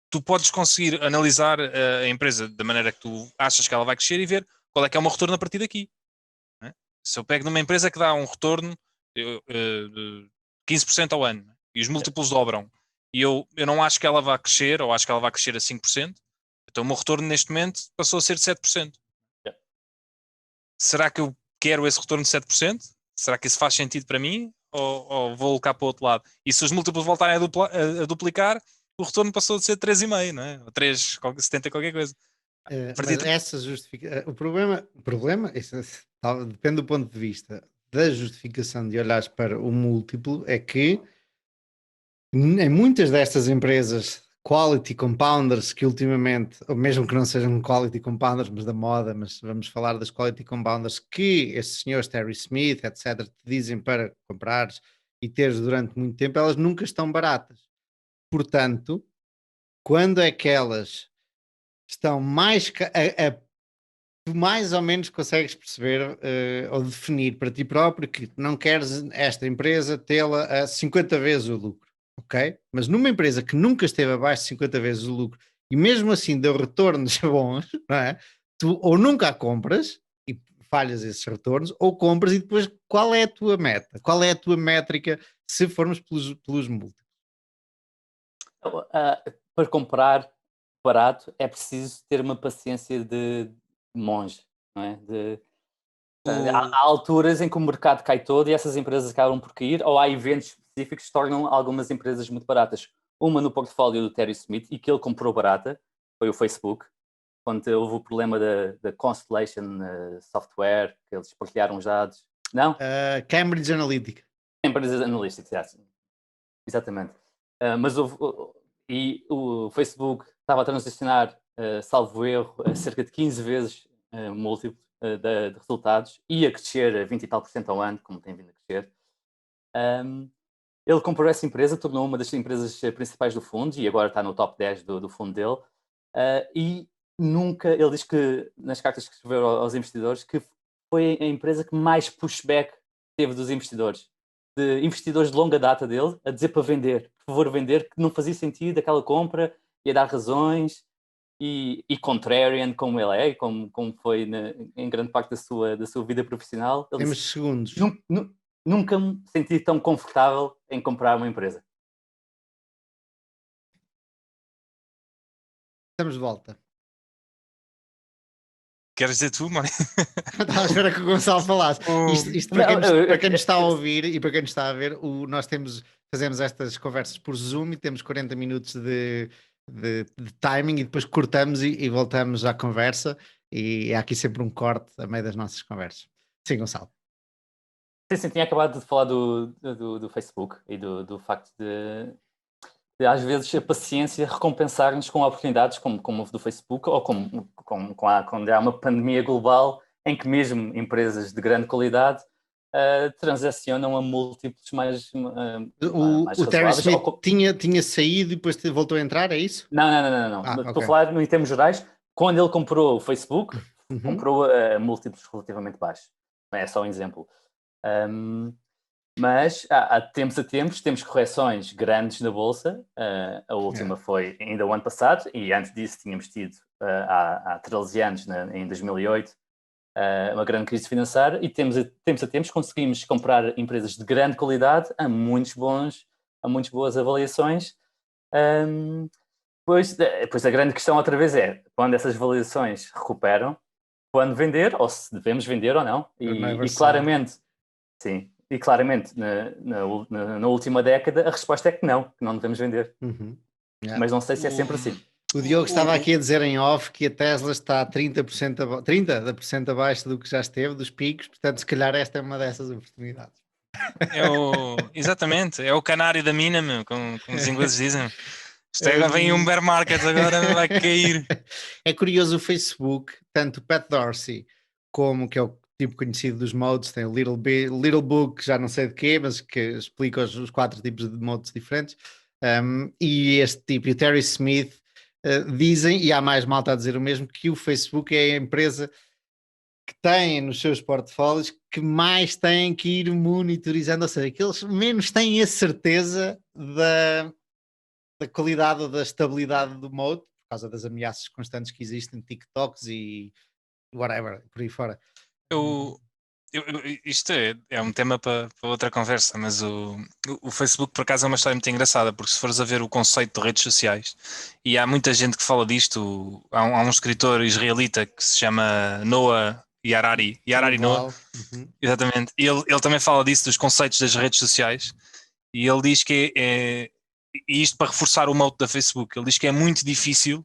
tu podes conseguir analisar a empresa da maneira que tu achas que ela vai crescer e ver qual é que é o meu retorno a partir daqui. Não é? Se eu pego numa empresa que dá um retorno de 15% ao ano e os múltiplos dobram e eu não acho que ela vá crescer, ou acho que ela vai crescer a 5%, então o meu retorno neste momento passou a ser de 7%. Será que eu quero esse retorno de 7%? Será que isso faz sentido para mim? Ou vou colocar para o outro lado? E se os múltiplos voltarem a duplicar, o retorno passou de ser 3,5, não é? Ou 3,70 qualquer coisa.
Mas essa justificação, o problema depende do ponto de vista da justificação de olhares para o múltiplo, é que em muitas destas empresas quality compounders que ultimamente, ou mesmo que não sejam quality compounders, mas da moda, mas vamos falar das quality compounders que esses senhores Terry Smith, etc., te dizem para comprares e teres durante muito tempo, elas nunca estão baratas. Portanto, quando é que elas estão mais tu mais ou menos consegues perceber ou definir para ti próprio que não queres esta empresa tê-la a 50 vezes o lucro, ok? Mas numa empresa que nunca esteve abaixo de 50 vezes o lucro e mesmo assim deu retornos bons, não é? Tu ou nunca a compras e falhas esses retornos, ou compras e depois qual é a tua meta? Qual é a tua métrica se formos pelos múltiplos?
Para comprar barato é preciso ter uma paciência de monge, não é? Há alturas em que o mercado cai todo e essas empresas acabam por cair, ou há eventos específicos que tornam algumas empresas muito baratas. Uma no portfólio do Terry Smith e que ele comprou barata foi o Facebook, quando houve o problema da Constellation Software, que eles partilharam os dados. Não?
Cambridge Analytica.
Cambridge Analytica, exatamente. Mas o Facebook estava a transicionar, salvo erro, a cerca de 15 vezes múltiplo de resultados, ia crescer a 20 e tal % ao ano, como tem vindo a crescer. Ele comprou essa empresa, tornou uma das empresas principais do fundo e agora está no top 10 do fundo dele. E nunca, ele diz que nas cartas que escreveu aos investidores, que foi a empresa que mais pushback teve dos investidores. De investidores de longa data dele a dizer para vender, por favor vender, que não fazia sentido aquela compra, ia dar razões, e contrarian como ele é, como foi em grande parte da sua vida profissional. Ele
Temos
disse,
segundos.
Nunca me senti tão confortável em comprar uma empresa.
Estamos de volta.
Queres dizer tu, Mário?
Estava a esperar que o Gonçalo falasse. Isto para quem nos está a ouvir e para quem nos está a ver, nós fazemos estas conversas por Zoom e temos 40 minutos de timing e depois cortamos e voltamos à conversa e há aqui sempre um corte a meio das nossas conversas. Sim, Gonçalo.
Sim, tinha acabado de falar do Facebook e do facto de às vezes a paciência recompensar-nos com oportunidades como houve do Facebook ou quando há uma pandemia global em que mesmo empresas de grande qualidade transacionam a múltiplos mais
o Terry Smith tinha saído e depois voltou a entrar, é isso?
Não. Estou a falar em termos gerais. Quando ele comprou o Facebook, comprou a múltiplos relativamente baixos. É só um exemplo. Mas há tempos a tempos temos correções grandes na Bolsa. A última foi ainda o ano passado e antes disso tínhamos tido há 13 anos, em 2008, uma grande crise financeira e tempos a tempos conseguimos comprar empresas de grande qualidade a muito boas avaliações. Pois a grande questão outra vez é quando essas avaliações recuperam, quando vender ou se devemos vender ou não. E claramente, sim. E claramente, na última década, a resposta é que não devemos vender. Mas não sei se é sempre assim.
O Diogo estava aqui a dizer em off que a Tesla está a 30% abaixo do que já esteve, dos picos, portanto, se calhar esta é uma dessas oportunidades.
Exatamente, é o canário da mina, meu, como os ingleses dizem. Isto agora vem um bear market, agora vai cair.
É curioso o Facebook, tanto o Pat Dorsey como, que é o tipo conhecido dos modes, tem o Little Book, já não sei de quê, mas que explica os 4 tipos de modes diferentes, e este tipo, e o Terry Smith, dizem, e há mais malta a dizer o mesmo, que o Facebook é a empresa que tem nos seus portfólios que mais têm que ir monitorizando, ou seja, que eles menos têm a certeza da qualidade ou da estabilidade do mode, por causa das ameaças constantes que existem, TikToks e whatever, por aí fora.
Eu, isto é um tema para outra conversa, mas o Facebook por acaso é uma história muito engraçada, porque se fores a ver o conceito de redes sociais, e há muita gente que fala disto, há um escritor israelita que se chama Noah Harari Noah, exatamente, e ele também fala disso, dos conceitos das redes sociais, e ele diz que e isto para reforçar o mote da Facebook, ele diz que é muito difícil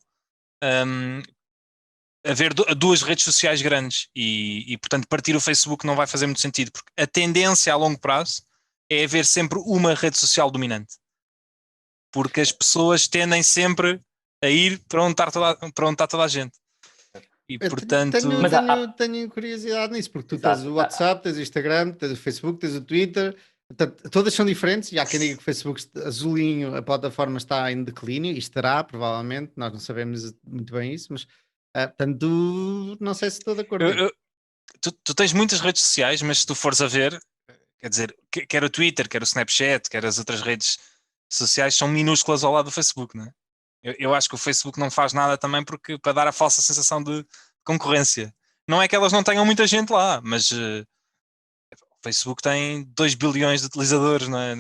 haver duas redes sociais grandes e, portanto, partir o Facebook não vai fazer muito sentido, porque a tendência a longo prazo é haver sempre uma rede social dominante. Porque as pessoas tendem sempre a ir para onde está toda a gente. E, portanto...
Tenho curiosidade nisso, porque tu tens o WhatsApp, tens o Instagram, tens o Facebook, tens o Twitter, todas são diferentes, e há quem diga que o Facebook azulinho, a plataforma está em declínio, e estará, provavelmente, nós não sabemos muito bem isso, mas portanto, não sei se estou de acordo.
Tu tens muitas redes sociais, mas se tu fores a ver, quer dizer, quer o Twitter, quer o Snapchat, quer as outras redes sociais, são minúsculas ao lado do Facebook, não é? Eu acho que o Facebook não faz nada também porque para dar a falsa sensação de concorrência. Não é que elas não tenham muita gente lá, mas o Facebook tem 2 bilhões de utilizadores, não é?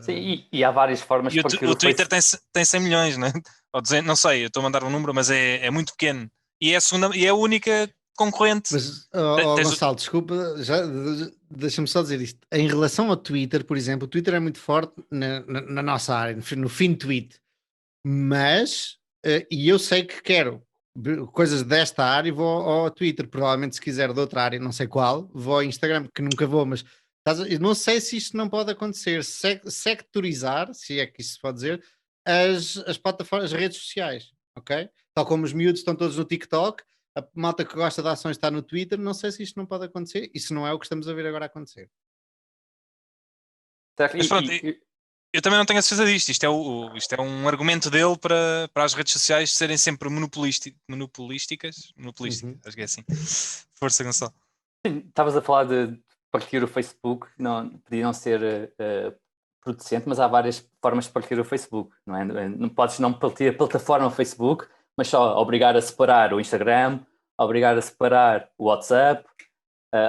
Sim, e há várias formas
de partir o Twitter tem 100 milhões, não é? Ou 200, não sei, eu estou a mandar um número, mas é muito pequeno. E é a única concorrente.
Mas, Gonçalo, desculpa, deixa-me só dizer isto. Em relação ao Twitter, por exemplo, o Twitter é muito forte na nossa área, no fim tweet. Mas, e eu sei que quero coisas desta área e vou ao Twitter, provavelmente se quiser de outra área, não sei qual, vou ao Instagram, que nunca vou, mas não sei se isto não pode acontecer, sectorizar, se é que isso se pode dizer, as plataformas, as redes sociais, ok? Tal como os miúdos estão todos no TikTok, a malta que gosta de ações está no Twitter, não sei se isto não pode acontecer, isso não é o que estamos a ver agora acontecer.
Mas pronto, eu também não tenho a certeza disto. Isto é um argumento dele para as redes sociais serem sempre monopolísticas. Acho que é assim. Força, Gonçalo.
Sim, estavas a falar de partir o Facebook, não, podia não ser producente, mas há várias formas de partir o Facebook, não é? Não podes não partir a plataforma Facebook, mas só obrigar a separar o Instagram, obrigar a separar o WhatsApp,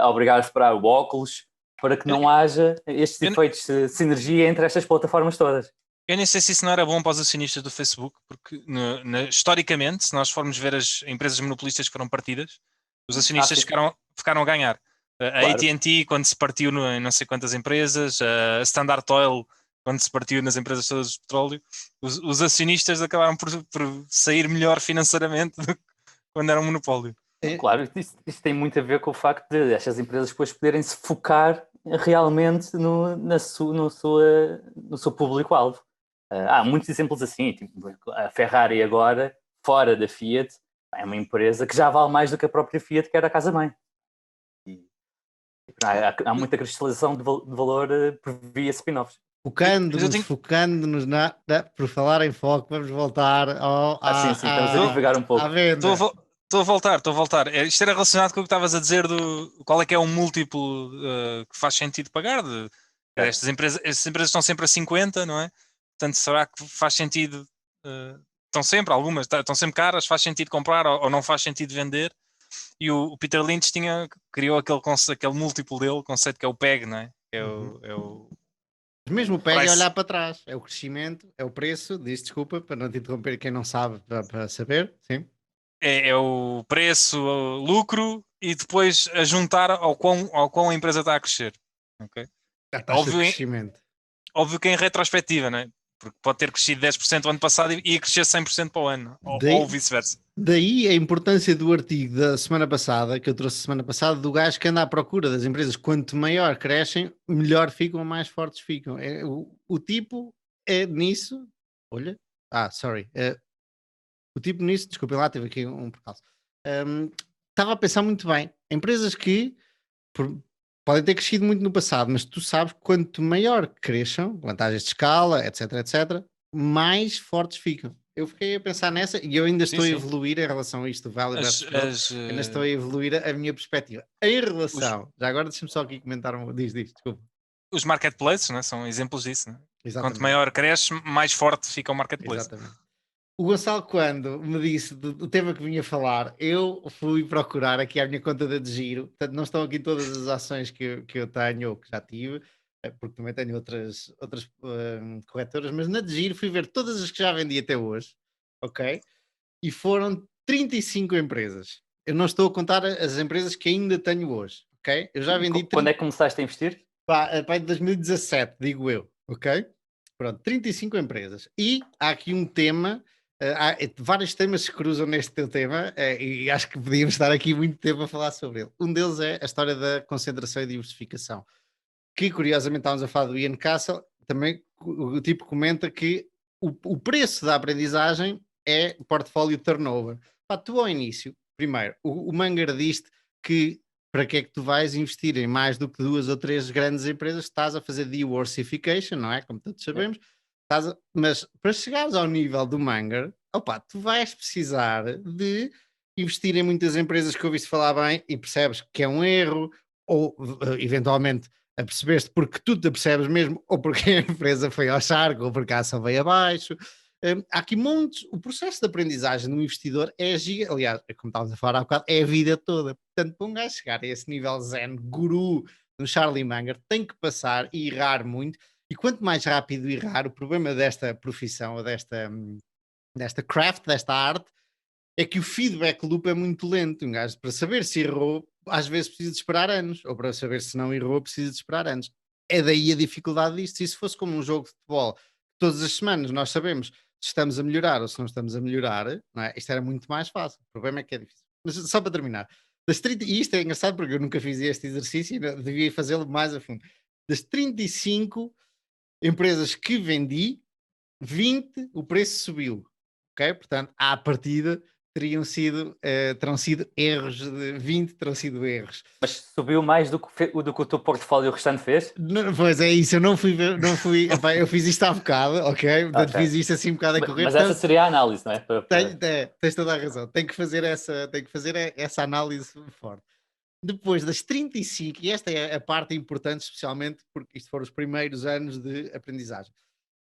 obrigar a separar o óculos, para que não haja estes efeitos de sinergia entre estas plataformas todas.
Eu nem sei se isso não era bom para os acionistas do Facebook, porque historicamente, se nós formos ver as empresas monopolistas que foram partidas, os acionistas ficaram a ganhar. A AT&T, quando se partiu em não sei quantas empresas, a Standard Oil, quando se partiu nas empresas todas de petróleo, os acionistas acabaram por sair melhor financeiramente do que quando era um monopólio.
Claro, isso tem muito a ver com o facto de estas empresas depois poderem se focar realmente no seu público-alvo. Há muitos exemplos assim, tipo a Ferrari agora, fora da Fiat, é uma empresa que já vale mais do que a própria Fiat, que era a casa-mãe. Há muita cristalização de valor por via spin-offs.
Focando-nos por falar em foco, vamos voltar
sim, estamos a divagar um pouco.
Estou a voltar. Isto era relacionado com o que estavas a dizer qual é que é o múltiplo que faz sentido pagar. Estas empresas estão sempre a 50, não é? Portanto, será que faz sentido? Estão sempre, algumas estão sempre caras, faz sentido comprar ou não faz sentido vender? E o Peter Lynch criou aquele múltiplo dele, o conceito que é o PEG, não é?
Mas mesmo o PEG é olhar para trás, é o crescimento, é o preço, desculpa, para não te interromper quem não sabe, para saber, sim.
É o preço, o lucro e depois a juntar ao quão a empresa está a crescer. Okay?
A taxa de crescimento.
Óbvio que em retrospectiva, não é? Porque pode ter crescido 10% o ano passado e ia crescer 100% para o ano, ou vice-versa.
Daí a importância do artigo da semana passada, que eu trouxe semana passada, do gajo que anda à procura das empresas. Quanto maior crescem, melhor ficam, mais fortes ficam. O tipo é nisso. Olha. Sorry. O tipo nisso, desculpem lá, teve aqui um percalço. Estava a pensar muito bem. Empresas que por- podem ter crescido muito no passado, mas tu sabes que quanto maior cresçam, vantagens de escala, etc, etc, mais fortes ficam. Eu fiquei a pensar nessa e eu ainda
Sim,
estou a
sim.
evoluir em relação a isto, do Valley
As,
versus Growth.
as,
Ainda estou a
eh,
evoluir a minha perspectiva. Em
os,
relação, já agora deixa-me só aqui comentar diz, desculpa.
os marketplaces, né, são exemplos disso. Né? Quanto
Exatamente,
maior cresce, mais forte fica o marketplace.
exatamente. O Gonçalo, quando me disse do tema que vinha falar, eu fui procurar aqui a minha conta de giro. Portanto, não estão aqui todas as ações que eu tenho ou que já tive, porque também tenho outras corretoras, mas na de giro fui ver todas as que já vendi até hoje, ok? E foram 35 empresas. Eu não estou a contar as empresas que ainda tenho hoje, ok? Eu já vendi
Quando é que começaste a investir?
Pá, de 2017, digo eu, ok? Pronto, 35 empresas. E há aqui um tema, há vários temas que se cruzam neste teu tema, e acho que podíamos estar aqui muito tempo a falar sobre ele. Um deles é a história da concentração e diversificação, que curiosamente estávamos a falar do Ian Castle, também o tipo comenta que o preço da aprendizagem é o portfólio turnover. Pá, tu ao início, primeiro, o Munger diz que para que é que tu vais investir em mais do que 2 ou 3 grandes empresas, estás a fazer diversification, não é? Como todos
Yeah.
sabemos, mas para chegares ao nível do Munger, opa, tu vais precisar de investir em muitas empresas que ouviste falar bem e percebes que é um erro, ou eventualmente apercebeste porque tu te apercebes mesmo, ou porque a empresa foi ao charco, ou porque a ação veio abaixo. Há aqui montes, o processo de aprendizagem do investidor é aliás, como estávamos a falar há bocado, é a vida toda. Portanto, para um gajo chegar a esse nível zen, guru do Charlie Munger, tem que passar e errar muito, e quanto mais rápido errar, o problema desta profissão, ou desta craft, desta arte, é que o feedback loop é muito lento. Um gajo, para saber se errou, às vezes precisa de esperar anos, ou para saber se não errou, precisa de esperar anos. É daí a dificuldade disto. Se isso fosse como um jogo de futebol, todas as semanas nós sabemos se estamos a melhorar ou se não estamos a melhorar, não é? Isto era muito mais fácil. O problema é que é difícil. Mas só para terminar, e isto é engraçado porque eu nunca fiz este exercício e devia fazê-lo mais a fundo. Das 35 empresas que vendi, 20 o preço subiu, ok? Portanto, à partida terão sido erros de 20, terão sido erros.
Mas subiu mais do que o teu portfólio restante fez?
Pois é isso, eu não fui ver, não fui, epá, eu fiz isto há bocado, ok? Portanto,
Ok.
fiz isto assim um bocado a correr.
Mas essa seria a análise, não é?
Tens toda a razão, tenho que fazer essa análise forte. Depois das 35, e esta é a parte importante, especialmente porque isto foram os primeiros anos de aprendizagem.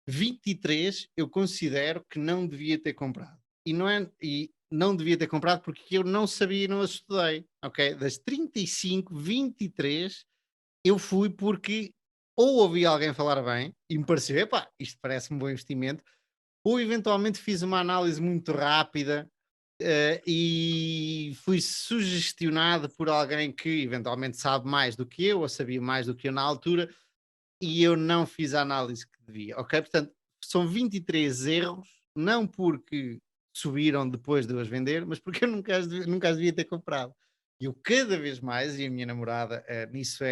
23 eu considero que não devia ter comprado. E não devia ter comprado porque eu não sabia e não as estudei, ok? Das 35, 23 eu fui porque ou ouvi alguém falar bem e me pareceu, epá, isto parece um bom investimento, ou eventualmente fiz uma análise muito rápida, e fui sugestionado por alguém que eventualmente sabe mais do que eu, ou sabia mais do que eu na altura, e eu não fiz a análise que devia, ok? Portanto, são 23 erros, não porque subiram depois de eu as vender, mas porque eu nunca as devia ter comprado. E eu cada vez mais, e a minha namorada nisso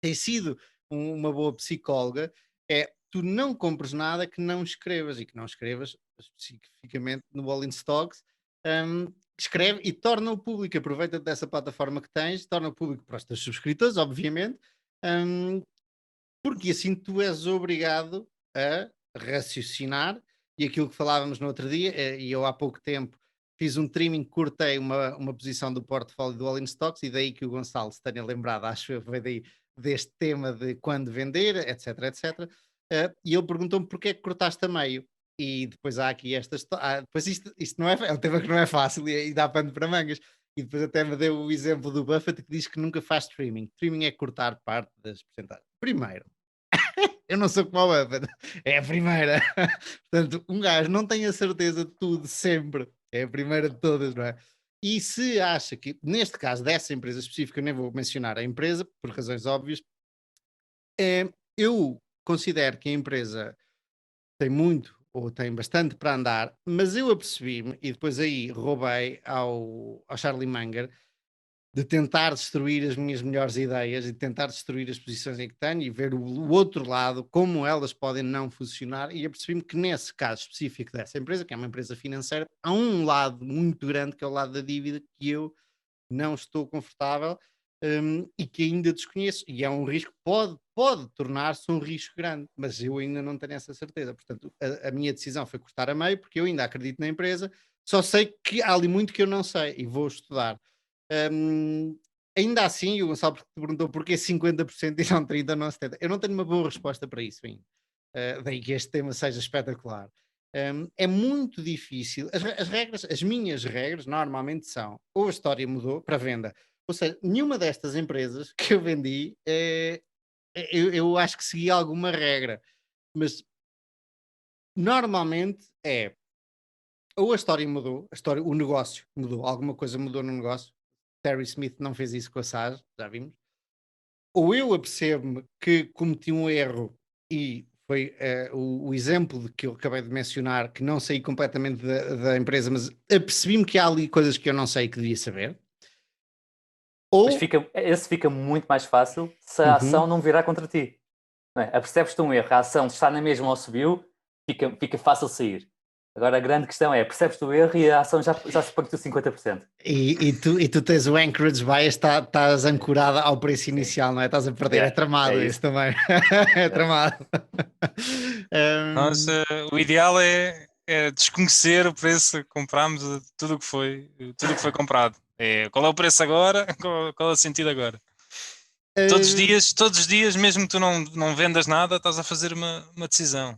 tem sido uma boa psicóloga, é tu não compres nada que não escrevas, e que não escrevas especificamente no All in Stocks, escreve e torna-o público, aproveita dessa plataforma que tens, torna-o público para os teus subscritores, obviamente, hum, porque assim tu és obrigado a raciocinar, e aquilo que falávamos no outro dia, e eu há pouco tempo fiz um trimming, cortei uma posição do portfólio do All in Stocks, e daí que o Gonçalo se tenha lembrado, acho eu, foi daí deste tema de quando vender, etc, etc. E ele perguntou-me porque é que cortaste a meio. E depois há aqui esta história. Depois isto não é um tema que não é fácil e dá pano para mangas. E depois até me deu o exemplo do Buffett que diz que nunca faz trimming. Trimming é cortar parte das porcentagens. Primeiro, eu não sou como o Buffett, é a primeira. Portanto, um gajo não tem a certeza de tudo sempre. É a primeira de todas, não é? E se acha que, neste caso dessa empresa específica, eu nem vou mencionar a empresa, por razões óbvias, eu considero que a empresa tem muito ou tem bastante para andar, mas eu apercebi-me, e depois aí roubei ao Charlie Munger, de tentar destruir as minhas melhores ideias e de tentar destruir as posições em que tenho e ver o outro lado, como elas podem não funcionar, e apercebi-me que nesse caso específico dessa empresa, que é uma empresa financeira, há um lado muito grande que é o lado da dívida que eu não estou confortável, e que ainda desconheço, e é um risco, pode tornar-se um risco grande, mas eu ainda não tenho essa certeza. Portanto, a minha decisão foi cortar a meio, porque eu ainda acredito na empresa, só sei que há ali muito que eu não sei e vou estudar. Hum, Ainda assim, o Gonçalo te perguntou porquê 50% e não 30% ou não 70%. Eu não tenho uma boa resposta para isso, ainda. Daí que este tema seja espetacular. É muito difícil. As regras, as minhas regras, normalmente são ou a história mudou para venda. Ou seja, nenhuma destas empresas que eu vendi, eu acho que segui alguma regra. Mas normalmente é ou a história mudou, o negócio mudou, alguma coisa mudou no negócio. Terry Smith não fez isso com a SAS, já vimos. Ou eu apercebo-me que cometi um erro e foi o exemplo de que eu acabei de mencionar, que não saí completamente da empresa, mas apercebi-me que há ali coisas que eu não sei que devia saber.
Mas
Ou
esse fica muito mais fácil se a
Uhum.
ação não virar contra ti. Não é? Apercebes-te um erro, a ação está na mesma ou subiu, fica fácil sair. Agora a grande questão é, percebes o erro e a ação já se partiu 50%.
E tu tens o anchorage bias, estás ancorada ao preço inicial, não é? Estás a perder, é
Yeah,
tramado
é
isso
isso.
também. É
Yeah.
tramado.
Nós,
Hum,
o ideal é desconhecer o preço que comprámos, tudo o que foi comprado. Qual é o preço agora? Qual é o sentido agora?
hum,
Todos os dias, mesmo que tu não vendas nada, estás a fazer uma decisão.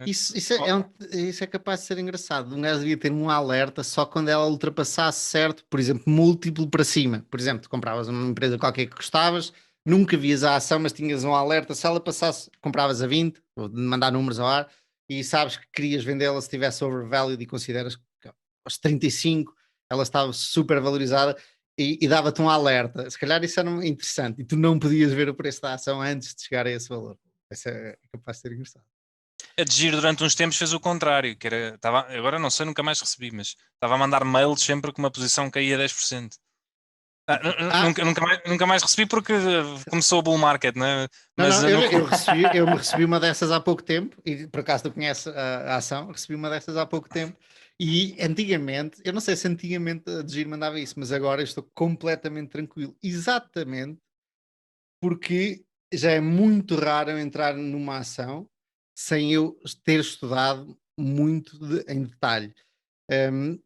isso,
Oh,
isso é capaz de ser engraçado. Um gajo devia ter um alerta só quando ela ultrapassasse certo, por exemplo, múltiplo para cima. Por exemplo, tu compravas uma empresa qualquer que gostavas, nunca vias a ação, mas tinhas um alerta. Se ela passasse, compravas a 20, ou de mandar números ao ar, e sabes que querias vendê-la se tivesse overvalued e consideras que aos 35 ela estava super valorizada e dava-te um alerta. Se calhar isso era interessante e tu não podias ver o preço da ação antes de chegar a esse valor. Isso é capaz de ser engraçado.
a de giro durante uns tempos fez o contrário, que era, agora não sei, nunca mais recebi, mas estava a mandar mails sempre que uma posição caía 10%.
Ah,
Nunca mais recebi porque começou o bull market, né?
não,
Mas
não, eu me recebi uma dessas há pouco tempo, e por acaso tu conheces a ação, recebi uma dessas há pouco tempo, e antigamente, eu não sei se antigamente a Giro mandava isso, mas agora eu estou completamente tranquilo, exatamente porque já é muito raro eu entrar numa ação sem eu ter estudado muito em detalhe. Hum,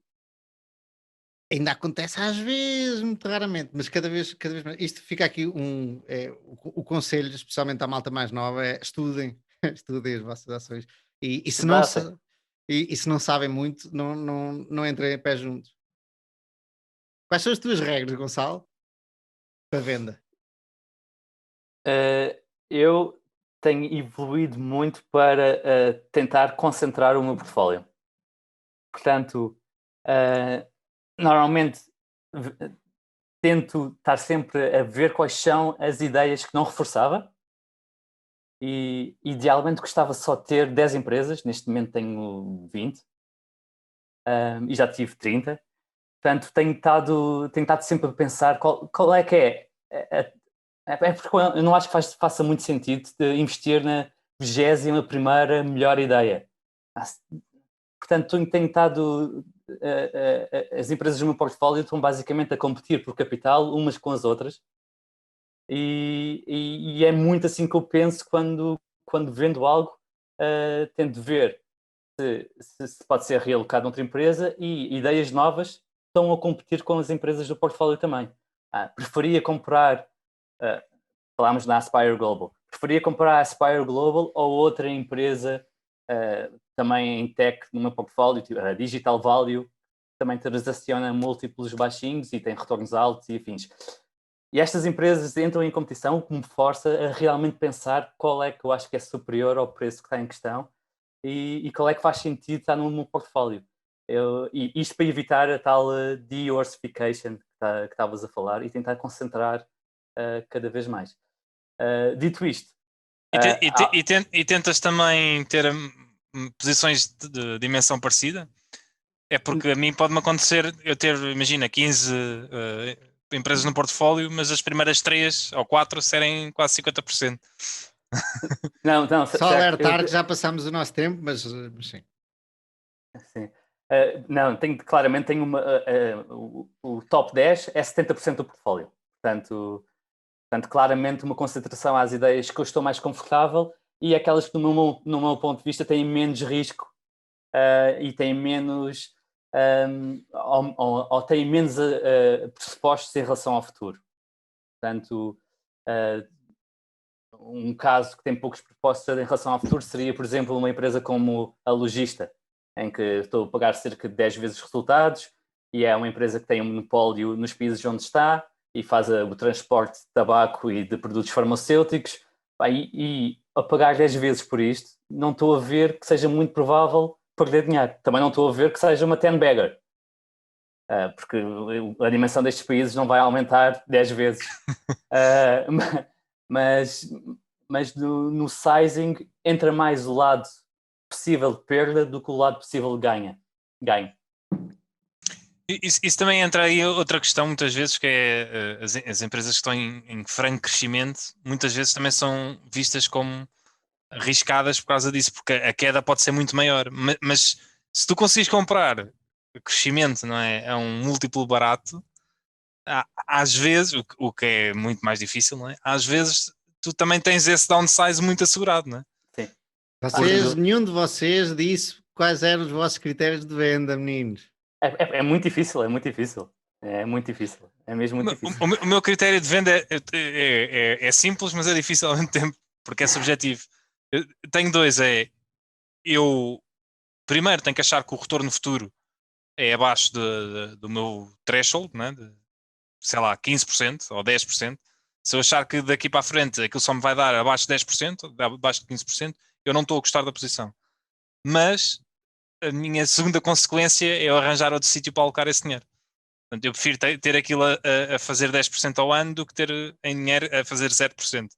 Ainda acontece às vezes, muito raramente, mas cada vez mais. Isto fica aqui o conselho, especialmente à malta mais nova, é estudem, estudem as vossas ações. E se não,
Estudassem.
e se não sabem muito, não entrem a pé juntos. Quais são as tuas regras, Gonçalo, para venda?
Eu tenho evoluído muito para tentar concentrar o meu portfólio. Portanto, uh, normalmente v- tento estar sempre a ver quais são as ideias que não reforçava e idealmente gostava só de ter 10 empresas, neste momento tenho 20, e já tive 30. Portanto, tenho estado sempre a pensar qual é que é. Porque eu não acho que faça muito sentido de investir na 21ª melhor ideia. Ah, Portanto, tenho estado. As empresas do meu portfólio estão basicamente a competir por capital umas com as outras, e é muito assim que eu penso quando vendo algo. Tento ver se pode ser realocado noutra empresa, e ideias novas estão a competir com as empresas do portfólio também. Preferia comprar, uh, falámos na Aspire Global, preferia comprar a Aspire Global ou outra empresa também em tech no meu portfólio, tipo a Digital Value, também transaciona múltiplos baixinhos e tem retornos altos e afins. E estas empresas entram em competição, o que me força a realmente pensar qual é que eu acho que é superior ao preço que está em questão e qual é que faz sentido estar no meu portfólio. E isto para evitar a tal diversification que estavas a falar e tentar concentrar cada vez mais. Dito isto,
E tentas também ter posições de dimensão parecida? É porque a mim pode-me acontecer eu ter, imagina, 15 empresas no portfólio, mas as primeiras 3 ou 4 serem quase 50%.
Não,
Só alertar que já passámos o nosso tempo, mas sim.
Sim. Não, claramente tenho o top 10 é 70% do portfólio. Portanto, claramente uma concentração às ideias que eu estou mais confortável e aquelas que, no meu ponto de vista, têm menos risco e têm menos ou têm menos pressupostos em relação ao futuro. Portanto, um caso que tem poucos pressupostos em relação ao futuro seria, por exemplo, uma empresa como a Logista, em que estou a pagar cerca de 10 vezes os resultados e é uma empresa que tem um monopólio nos países onde está e faz o transporte de tabaco e de produtos farmacêuticos e a pagar 10 vezes por isto, não estou a ver que seja muito provável perder dinheiro. Também não estou a ver que seja uma 10-bagger, porque a dimensão destes países não vai aumentar 10 vezes. Mas no sizing entra mais o lado possível de perda do que o lado possível de ganho.
Isso também entra aí outra questão muitas vezes, que é as empresas que estão em franco crescimento, muitas vezes também são vistas como arriscadas por causa disso, porque a queda pode ser muito maior, mas se tu conseguires comprar crescimento, não é, a um múltiplo barato, às vezes, o que é muito mais difícil, não é? Às vezes tu também tens esse downsize muito assegurado, não é?
Sim.
Nenhum de vocês disse quais eram os vossos critérios de venda, meninos.
É muito difícil, é muito difícil. É muito difícil. É mesmo muito difícil.
O meu critério de venda é simples, mas é difícil ao mesmo tempo, porque é subjetivo. Eu tenho dois, eu primeiro tenho que achar que o retorno futuro é abaixo do meu threshold, né? Sei lá, 15% ou 10%. Se eu achar que daqui para a frente aquilo só me vai dar abaixo de 10%, abaixo de 15%, eu não estou a gostar da posição. Mas a minha segunda consequência é eu arranjar outro sítio para alocar esse dinheiro. Portanto, eu prefiro ter aquilo a fazer 10% ao ano do que ter em dinheiro a fazer 0%.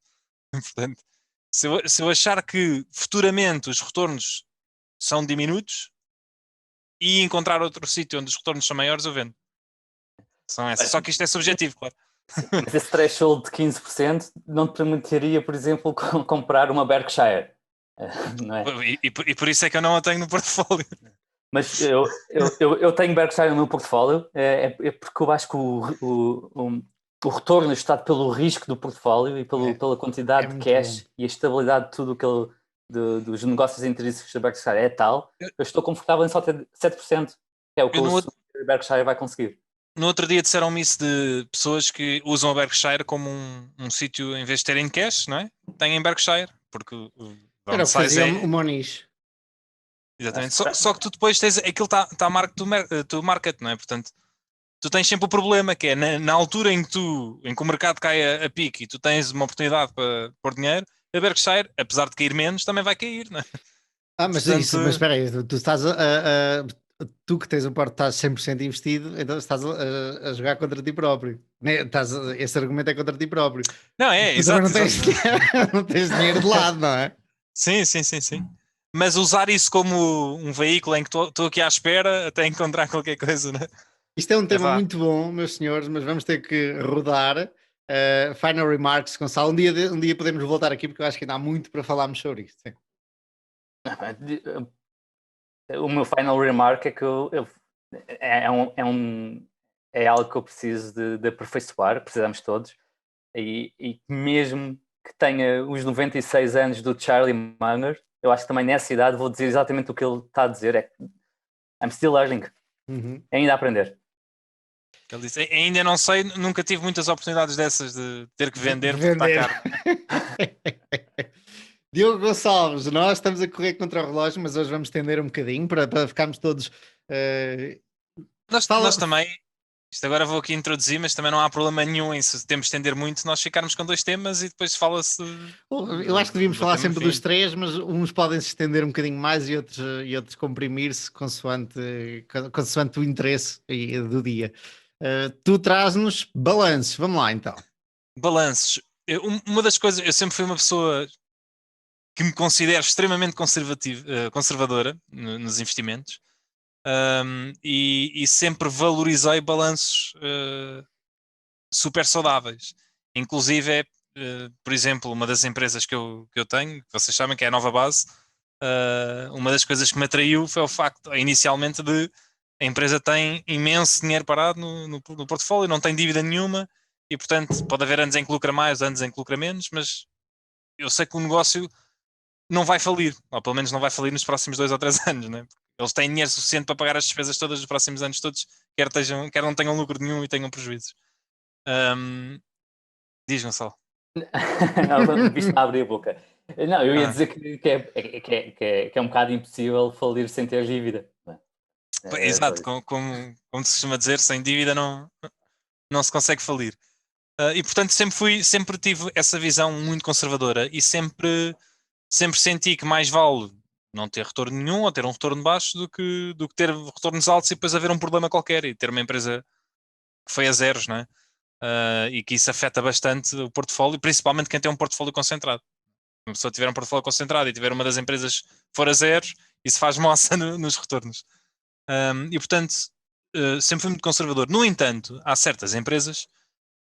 Portanto, se eu achar que futuramente os retornos são diminutos e encontrar outro sítio onde os retornos são maiores, eu vendo. São essas. Só que isto é subjetivo, claro.
Sim, mas esse threshold de 15% não te permitiria, por exemplo, comprar uma Berkshire. Não é?
E por isso é que eu não a tenho no portfólio.
Mas eu tenho Berkshire no meu portfólio, é porque eu acho que o retorno ajustado pelo risco do portfólio e pela quantidade de cash
bom.
e a estabilidade de tudo aquilo dos negócios intrínsecos da Berkshire é tal, eu estou confortável em só ter 7%, que é o que o Berkshire vai conseguir.
No outro dia disseram-me isso de pessoas que usam a Berkshire como um sítio, em vez de terem cash, não é? Têm Berkshire, porque
Era o que fazia o Moniz.
Exatamente. Só que tu depois tens aquilo está market to market, não é? Portanto, tu tens sempre o problema que é na altura em que o mercado cai a pique e tu tens uma oportunidade para pôr dinheiro, a Berkshire, apesar de cair menos, também vai cair, não é?
Mas
Portanto,
espera aí, tu estás tu que tens um porto, estás 100% investido, então estás a jogar contra ti próprio. Esse argumento é contra ti próprio.
Não,
Tu
exato.
também não tens dinheiro de lado, não é?
Sim. Mas usar isso como um veículo em que estou aqui à espera até encontrar qualquer coisa, não é?
Isto é um tema muito bom, meus senhores, mas vamos ter que rodar. Final remarks, Gonçalo. Um dia podemos voltar aqui porque eu acho que ainda há muito para falarmos sobre isto. Sim.
O meu final remark é que é algo que eu preciso de aperfeiçoar, precisamos todos, e mesmo que tenha os 96 anos do Charlie Munger, eu acho que também nessa idade vou dizer exatamente o que ele está a dizer, I'm still learning, ainda a aprender.
Ele disse, ainda não sei, nunca tive muitas oportunidades dessas de ter que vender. Porque está caro.
Diogo Gonçalves, nós estamos a correr contra o relógio, mas hoje vamos estender um bocadinho para ficarmos todos...
Nós também, isto agora vou aqui introduzir, mas também não há problema nenhum em se temos de estender muito, nós ficarmos com 2 temas e depois fala-se...
Eu acho que devíamos falar sempre dos 3, mas uns podem se estender um bocadinho mais e outros comprimir-se consoante o interesse do dia. Tu traz-nos balanços, vamos lá então.
Balanços. Uma das coisas, eu sempre fui uma pessoa que me considero extremamente conservadora nos investimentos, e sempre valorizei balanços super saudáveis. Inclusive, por exemplo, uma das empresas que eu tenho, que vocês sabem que é a Nova Base, uma das coisas que me atraiu foi o facto, inicialmente, de a empresa tem imenso dinheiro parado no portfólio, não tem dívida nenhuma, e portanto pode haver anos em que lucra mais, anos em que lucra menos, mas eu sei que o negócio não vai falir, ou pelo menos não vai falir nos próximos 2 ou 3 anos, né? Eles têm dinheiro suficiente para pagar as despesas todas dos próximos anos todos, quer não tenham lucro nenhum e tenham prejuízos. Diz, Gonçalo.
Não, viste-me abrir a boca. Não, eu ia
Ah.
dizer que é um bocado impossível falir sem ter dívida.
Exato, como se costuma dizer, sem dívida não se consegue falir. E portanto sempre tive essa visão muito conservadora e sempre senti que mais vale não ter retorno nenhum ou ter um retorno baixo do que ter retornos altos e depois haver um problema qualquer e ter uma empresa que foi a zeros, não é? E que isso afeta bastante o portfólio, principalmente quem tem um portfólio concentrado. Se uma pessoa tiver um portfólio concentrado e tiver uma das empresas for a zeros, isso faz moça nos retornos. E portanto sempre fui muito conservador. No entanto, há certas empresas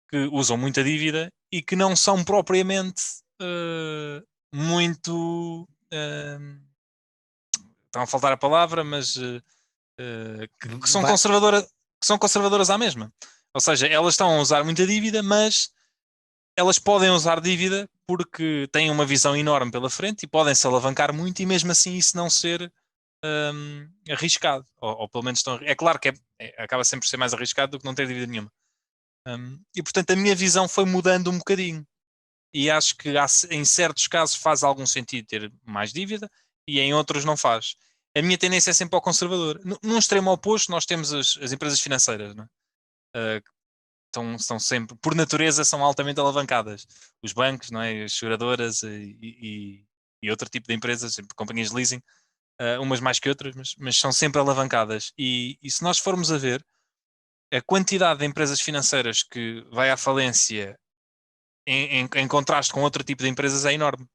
que usam muita dívida e que não são propriamente muito. Estão a faltar a palavra, mas que são conservadoras à mesma. Ou seja, elas estão a usar muita dívida, mas elas podem usar dívida porque têm uma visão enorme pela frente e podem se alavancar muito e mesmo assim isso não ser arriscado. Ou pelo menos é claro que acaba sempre por ser mais arriscado do que não ter dívida nenhuma. E portanto a minha visão foi mudando um bocadinho. E acho que em certos casos faz algum sentido ter mais dívida e em outros não faz. A minha tendência é sempre ao conservador. Num extremo oposto, nós temos as empresas financeiras, não é? Estão sempre, por natureza, são altamente alavancadas. Os bancos, não é? As seguradoras e outro tipo de empresas, sempre companhias de leasing, umas mais que outras, mas são sempre alavancadas. E se nós formos a ver, a quantidade de empresas financeiras que vai à falência em contraste com outro tipo de empresas é enorme.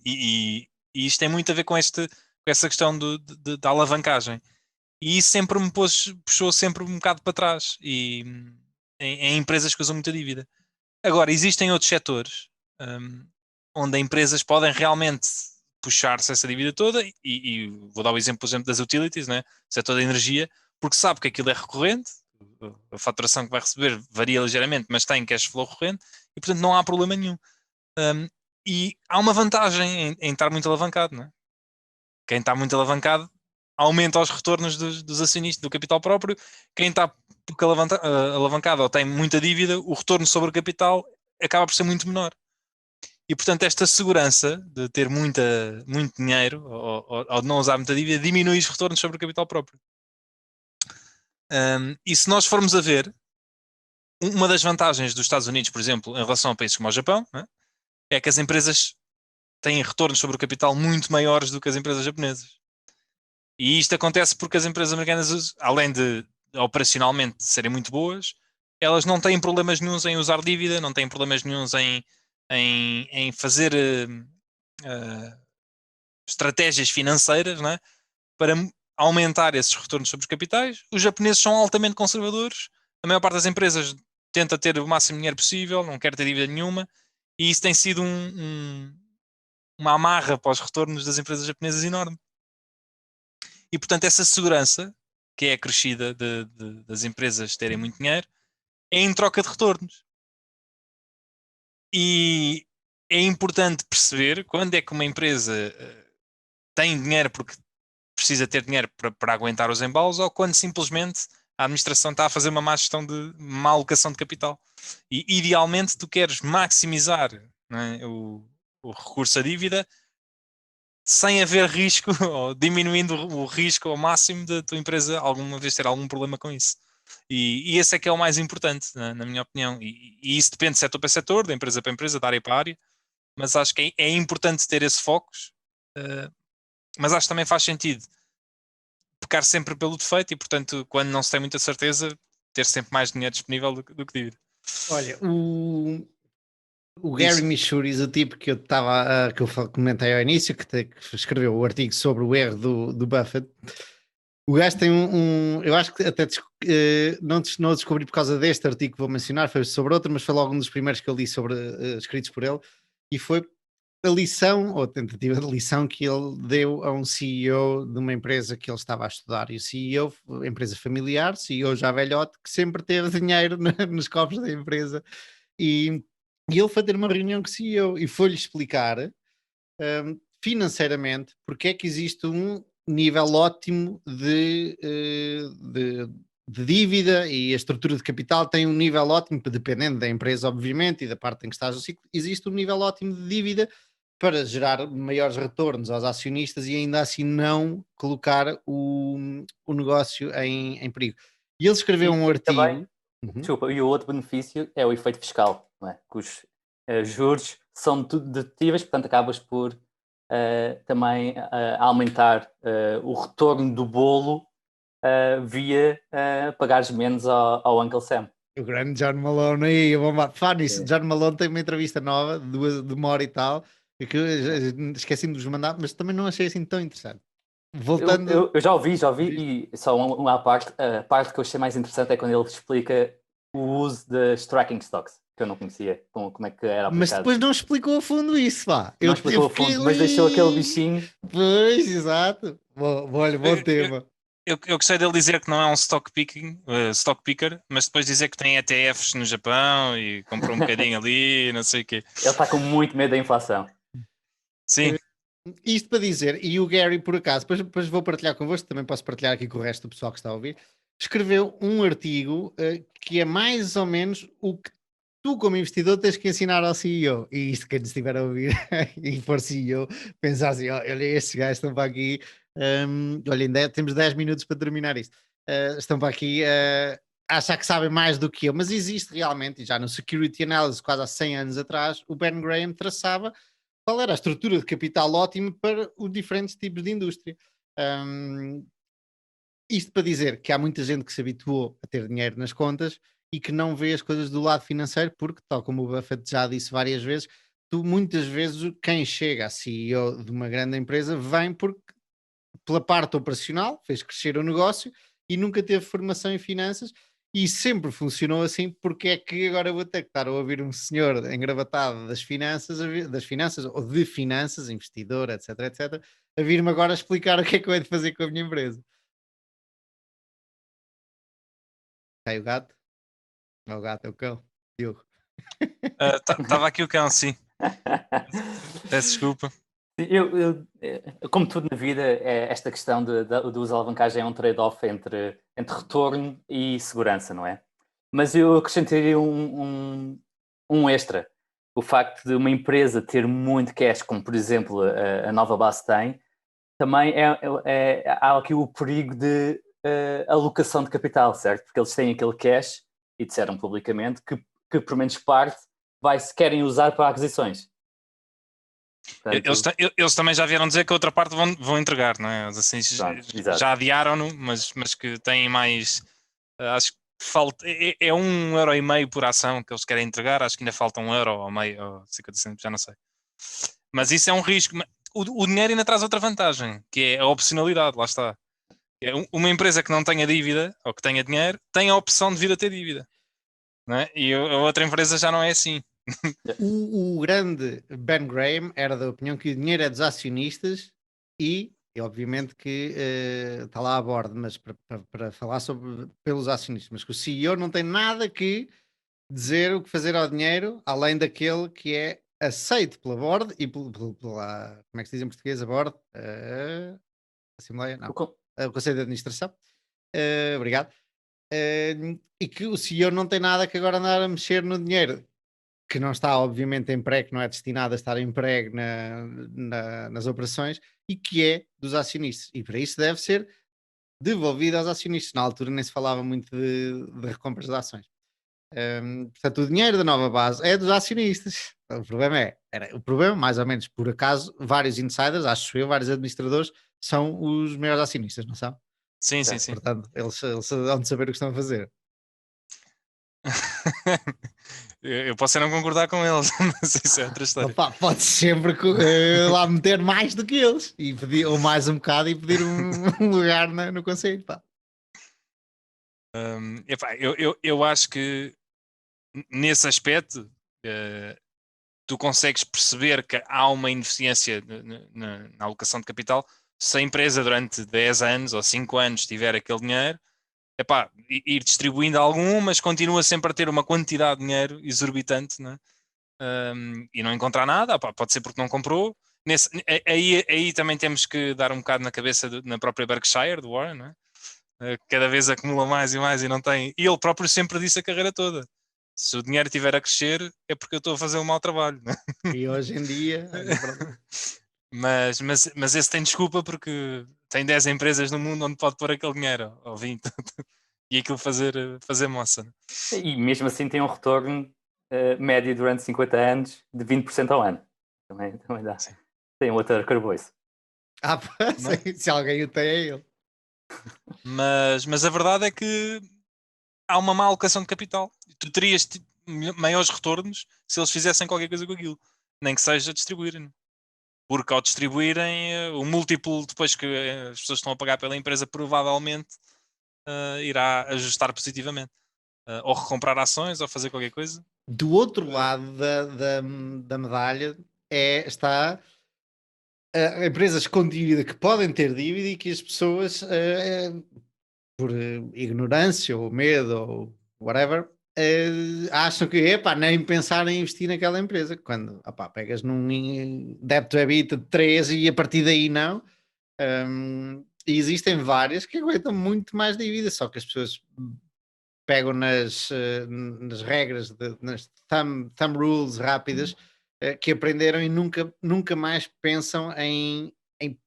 E isto tem muito a ver com essa questão da alavancagem. E isso sempre me puxou sempre um bocado para trás em empresas que usam muita dívida. Agora, existem outros setores onde as empresas podem realmente puxar-se essa dívida toda e vou dar o exemplo, por exemplo, das utilities, né? O setor da energia, porque sabe que aquilo é recorrente, a faturação que vai receber varia ligeiramente, mas tem cash flow recorrente e, portanto, não há problema nenhum. E há uma vantagem em estar muito alavancado, não é? Quem está muito alavancado aumenta os retornos dos acionistas, do capital próprio. Quem está pouco alavancado ou tem muita dívida, o retorno sobre o capital acaba por ser muito menor. E, portanto, esta segurança de ter muito dinheiro ou de não usar muita dívida diminui os retornos sobre o capital próprio. E se nós formos a ver, uma das vantagens dos Estados Unidos, por exemplo, em relação a países como o Japão, é que as empresas têm retornos sobre o capital muito maiores do que as empresas japonesas. E isto acontece porque as empresas americanas, além de operacionalmente serem muito boas, elas não têm problemas nenhuns em usar dívida, não têm problemas nenhuns em fazer estratégias financeiras, não é? Para aumentar esses retornos sobre os capitais. Os japoneses são altamente conservadores, a maior parte das empresas tenta ter o máximo de dinheiro possível, não quer ter dívida nenhuma, e isso tem sido uma amarra para os retornos das empresas japonesas enorme. E, portanto, essa segurança, que é acrescida das empresas terem muito dinheiro, é em troca de retornos. E é importante perceber quando é que uma empresa tem dinheiro porque precisa ter dinheiro para aguentar os embalos ou quando simplesmente a administração está a fazer uma má gestão de má alocação de capital. E, idealmente, tu queres maximizar, não é, o recurso à dívida sem haver risco ou diminuindo o risco ao máximo da tua empresa alguma vez ter algum problema com isso. E esse é que é o mais importante, na minha opinião. E isso depende de setor para setor, de empresa para empresa, de área para área, mas acho que é importante ter esse foco, mas acho que também faz sentido pecar sempre pelo defeito e, portanto, quando não se tem muita certeza, ter sempre mais dinheiro disponível do que dívida.
Olha, O Gary Michuris, o tipo que que eu comentei ao início, que escreveu o artigo sobre o erro do Buffett, o gajo tem eu acho que até não descobri por causa deste artigo que vou mencionar, foi sobre outro, mas foi logo um dos primeiros que eu li sobre, escritos por ele, e foi a lição, ou a tentativa de lição que ele deu a um CEO de uma empresa que ele estava a estudar, e o CEO, empresa familiar, CEO já velhote, que sempre teve dinheiro nos cofres da empresa, e ele foi ter uma reunião com o CEO e foi-lhe explicar financeiramente porque é que existe um nível ótimo de dívida, e a estrutura de capital tem um nível ótimo, dependendo da empresa, obviamente, e da parte em que estás no ciclo, existe um nível ótimo de dívida para gerar maiores retornos aos acionistas e ainda assim não colocar o negócio em perigo. E ele escreveu um artigo.
Também, desculpa, e o outro benefício é o efeito fiscal, não é? Que os juros são dedutíveis, portanto acabas por também aumentar o retorno do bolo via pagares menos ao Uncle Sam.
O grande John Malone aí, fala nisso. John Malone tem uma entrevista nova de uma hora e tal, e que eu esqueci-me de vos mandar, mas também não achei assim tão interessante. Voltando.
Eu já ouvi, e só uma parte, a parte que eu achei mais interessante é quando ele explica o uso das tracking stocks, que eu não conhecia, como é que era aplicado.
Mas depois não explicou a fundo isso, pá.
Não explicou a fundo, mas deixou aquele bichinho.
Pois, exato. Olha, bom tema.
Eu gostei dele dizer que não é um stock picker, mas depois dizer que tem ETFs no Japão e comprou um bocadinho ali, não sei o quê.
Ele está com muito medo da inflação.
Sim.
Isto para dizer, e o Gary, por acaso, depois vou partilhar convosco, também posso partilhar aqui com o resto do pessoal que está a ouvir, escreveu um artigo que é mais ou menos o que tu, como investidor, tens que ensinar ao CEO. E isto, quem estiver a ouvir e for CEO, pensar assim: olha, estes gajos estão para aqui. Olha, ainda temos 10 minutos para terminar isto. Estão para aqui a achar que sabem mais do que eu, mas existe realmente, e já no Security Analysis, quase há 100 anos atrás, o Ben Graham traçava qual era a estrutura de capital ótima para os diferentes tipos de indústria. Isto para dizer que há muita gente que se habituou a ter dinheiro nas contas e que não vê as coisas do lado financeiro, porque, tal como o Buffett já disse várias vezes, muitas vezes quem chega a CEO de uma grande empresa vem porque, pela parte operacional, fez crescer o negócio e nunca teve formação em finanças, e sempre funcionou assim. Porque é que agora vou ter que estar a ouvir um senhor engravatado das finanças ou de finanças, investidor, etc, etc, a vir-me agora explicar o que é que eu hei de fazer com a minha empresa? Cai o gato? É o gato, é o cão. Diogo.
Estava aqui o cão, sim. Peço desculpa.
Como tudo na vida, esta questão do uso de alavancagem é um trade-off entre retorno e segurança, não é? Mas eu acrescentaria um extra. O facto de uma empresa ter muito cash, como por exemplo a Nova Base tem, também há aqui o perigo de alocação de capital, certo? Porque eles têm aquele cash e disseram publicamente que por menos parte se querem usar para aquisições. Portanto,
Eles também já vieram dizer que a outra parte vão entregar, não é? Assim, já adiaram-no, mas que têm mais. Acho que falta. É 1,5 € por ação que eles querem entregar. Acho que ainda falta 1 € ou meio, ou 50 cêntimos, já não sei. Mas isso é um risco. O dinheiro ainda traz outra vantagem, que é a opcionalidade, lá está. Uma empresa que não tenha dívida ou que tenha dinheiro tem a opção de vir a ter dívida, não é? E a outra empresa já não é assim.
O grande Ben Graham era da opinião que o dinheiro é dos acionistas e obviamente que está lá a bordo, mas para falar pelos acionistas, mas que o CEO não tem nada que dizer o que fazer ao dinheiro, além daquele que é aceito pela board e pela, como é que se diz em português, a board? Assembleia? Não. O Conselho de Administração. Obrigado. E que o CEO não tem nada que agora andar a mexer no dinheiro, que não está obviamente em pré, que não é destinado a estar em pré nas operações, e que é dos acionistas. E para isso deve ser devolvido aos acionistas. Na altura nem se falava muito de recompras de ações. Portanto, o dinheiro da Nova Base é dos acionistas. O problema, mais ou menos por acaso, vários insiders, acho eu, vários administradores, são os maiores acionistas, não são?
Sim, sim, sim.
Portanto, eles hão de saber o que estão a fazer.
Eu posso não concordar com eles, mas isso é outra história.
Opa, pode sempre lá meter mais do que eles, e pedir, ou mais um bocado, e pedir um lugar no conselho. Pá.
Epá, eu acho que nesse aspecto tu consegues perceber que há uma ineficiência na alocação de capital. Se a empresa durante 10 anos ou 5 anos tiver aquele dinheiro, epá, ir distribuindo algum, mas continua sempre a ter uma quantidade de dinheiro exorbitante, né? E não encontrar nada, epá, pode ser porque não comprou. Aí também temos que dar um bocado na cabeça na própria Berkshire, do Warren, né? Cada vez acumula mais e mais e não tem. E ele próprio sempre disse a carreira toda: se o dinheiro estiver a crescer, é porque eu estou a fazer um mau trabalho. Né?
E hoje em dia.
mas esse tem desculpa porque tem 10 empresas no mundo onde pode pôr aquele dinheiro, ou 20, e aquilo fazer moça. Né?
E mesmo assim tem um retorno médio durante 50 anos de 20% ao ano. Também dá. Sim. Tem outro arcabouço.
Se alguém o tem, é ele.
Mas a verdade é que há uma má alocação de capital. Tu terias maiores retornos se eles fizessem qualquer coisa com aquilo, nem que seja distribuírem. Porque ao distribuírem, o múltiplo depois que as pessoas estão a pagar pela empresa provavelmente irá ajustar positivamente. Ou recomprar ações ou fazer qualquer coisa.
Do outro lado da medalha está empresas com dívida que podem ter dívida e que as pessoas, por ignorância ou medo ou whatever, acham que nem pensar em investir naquela empresa. Quando pegas num débito EBITDA de 3 e a partir daí não. E existem várias que aguentam muito mais dívida, só que as pessoas pegam nas regras, nas thumb rules rápidas que aprenderam e nunca mais pensam em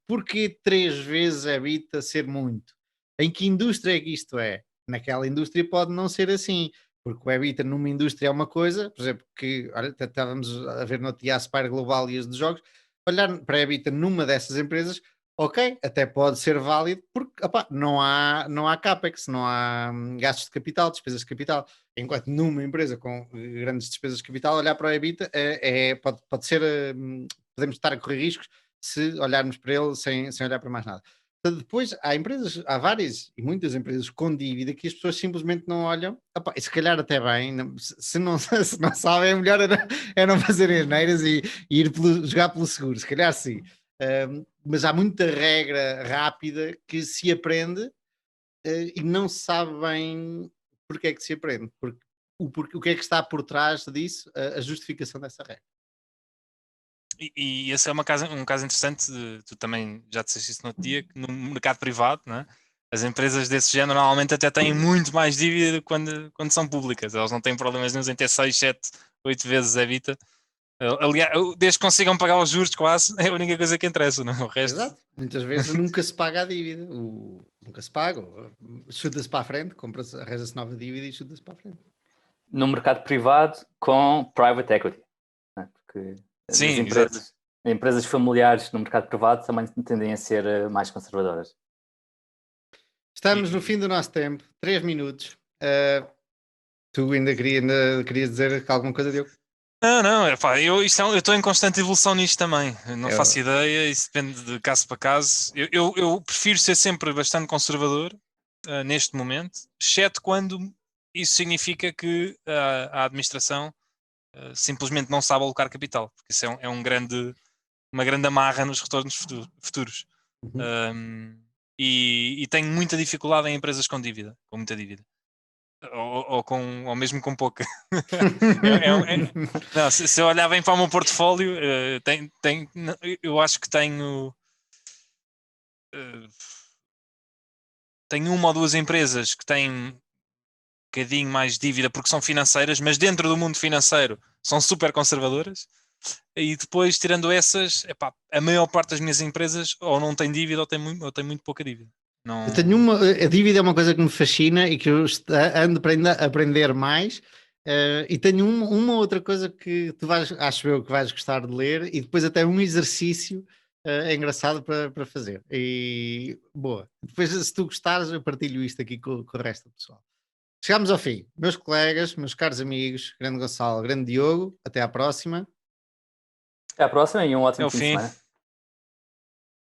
porquê 3 vezes EBITDA ser muito. Em que indústria é que isto é? Naquela indústria pode não ser assim, porque o EBITDA numa indústria é uma coisa, por exemplo, que olha, estávamos a ver no outro dia a Aspire Global e as dos jogos, olhar para a EBITDA numa dessas empresas, ok, até pode ser válido porque não há CAPEX, não há gastos de capital, despesas de capital. Enquanto numa empresa com grandes despesas de capital, olhar para o EBITDA pode ser, podemos estar a correr riscos se olharmos para ele sem olhar para mais nada. Depois há várias e muitas empresas com dívida que as pessoas simplesmente não olham, e se calhar até bem, se não sabem, é melhor é não fazerem asneiras e ir jogar pelo seguro, se calhar sim. Mas há muita regra rápida que se aprende e não se sabe bem porque é que se aprende, o que é que está por trás disso, a justificação dessa regra.
E esse é um caso interessante, tu também já disseste isso no outro dia, que no mercado privado, né, as empresas desse género normalmente até têm muito mais dívida quando são públicas, elas não têm problemas nenhum em ter 6, 7, 8 vezes a EBITDA. Aliás, desde que consigam pagar os juros quase, é a única coisa que interessa, não? O resto...
Exato, muitas vezes nunca se paga a dívida, nunca se paga, chuta-se para a frente, arranja-se nova dívida e chuta-se para a frente.
No mercado privado com private equity, né? Porque
sim,
empresas familiares no mercado privado também tendem a ser mais conservadoras.
Estamos no fim do nosso tempo, 3 minutos. Tu ainda querias dizer alguma coisa, Diogo?
Não, eu estou em constante evolução nisto também. Não faço ideia, isso depende de caso para caso. Eu prefiro ser sempre bastante conservador neste momento, exceto quando isso significa que a administração simplesmente não sabe alocar capital, porque isso é uma grande amarra nos retornos futuros.
Uhum.
E tenho muita dificuldade em empresas com muita dívida. Ou mesmo com pouca. Não, se eu olhar bem para o meu portfólio, eu acho que tenho uma ou duas empresas que têm um bocadinho mais dívida porque são financeiras, mas dentro do mundo financeiro são super conservadoras. E depois, tirando essas, a maior parte das minhas empresas ou não tem dívida ou tem muito pouca dívida. Não...
Eu tenho a dívida é uma coisa que me fascina e que eu ando para aprender mais. E tenho uma outra coisa que acho eu que vais gostar de ler, e depois até um exercício engraçado para fazer. E boa. Depois, se tu gostares, eu partilho isto aqui com o resto do pessoal. Chegámos ao fim. Meus colegas, meus caros amigos, grande Gonçalo, grande Diogo, até à próxima.
Até à próxima e um
É
ótimo
o
fim de
fim.
semana.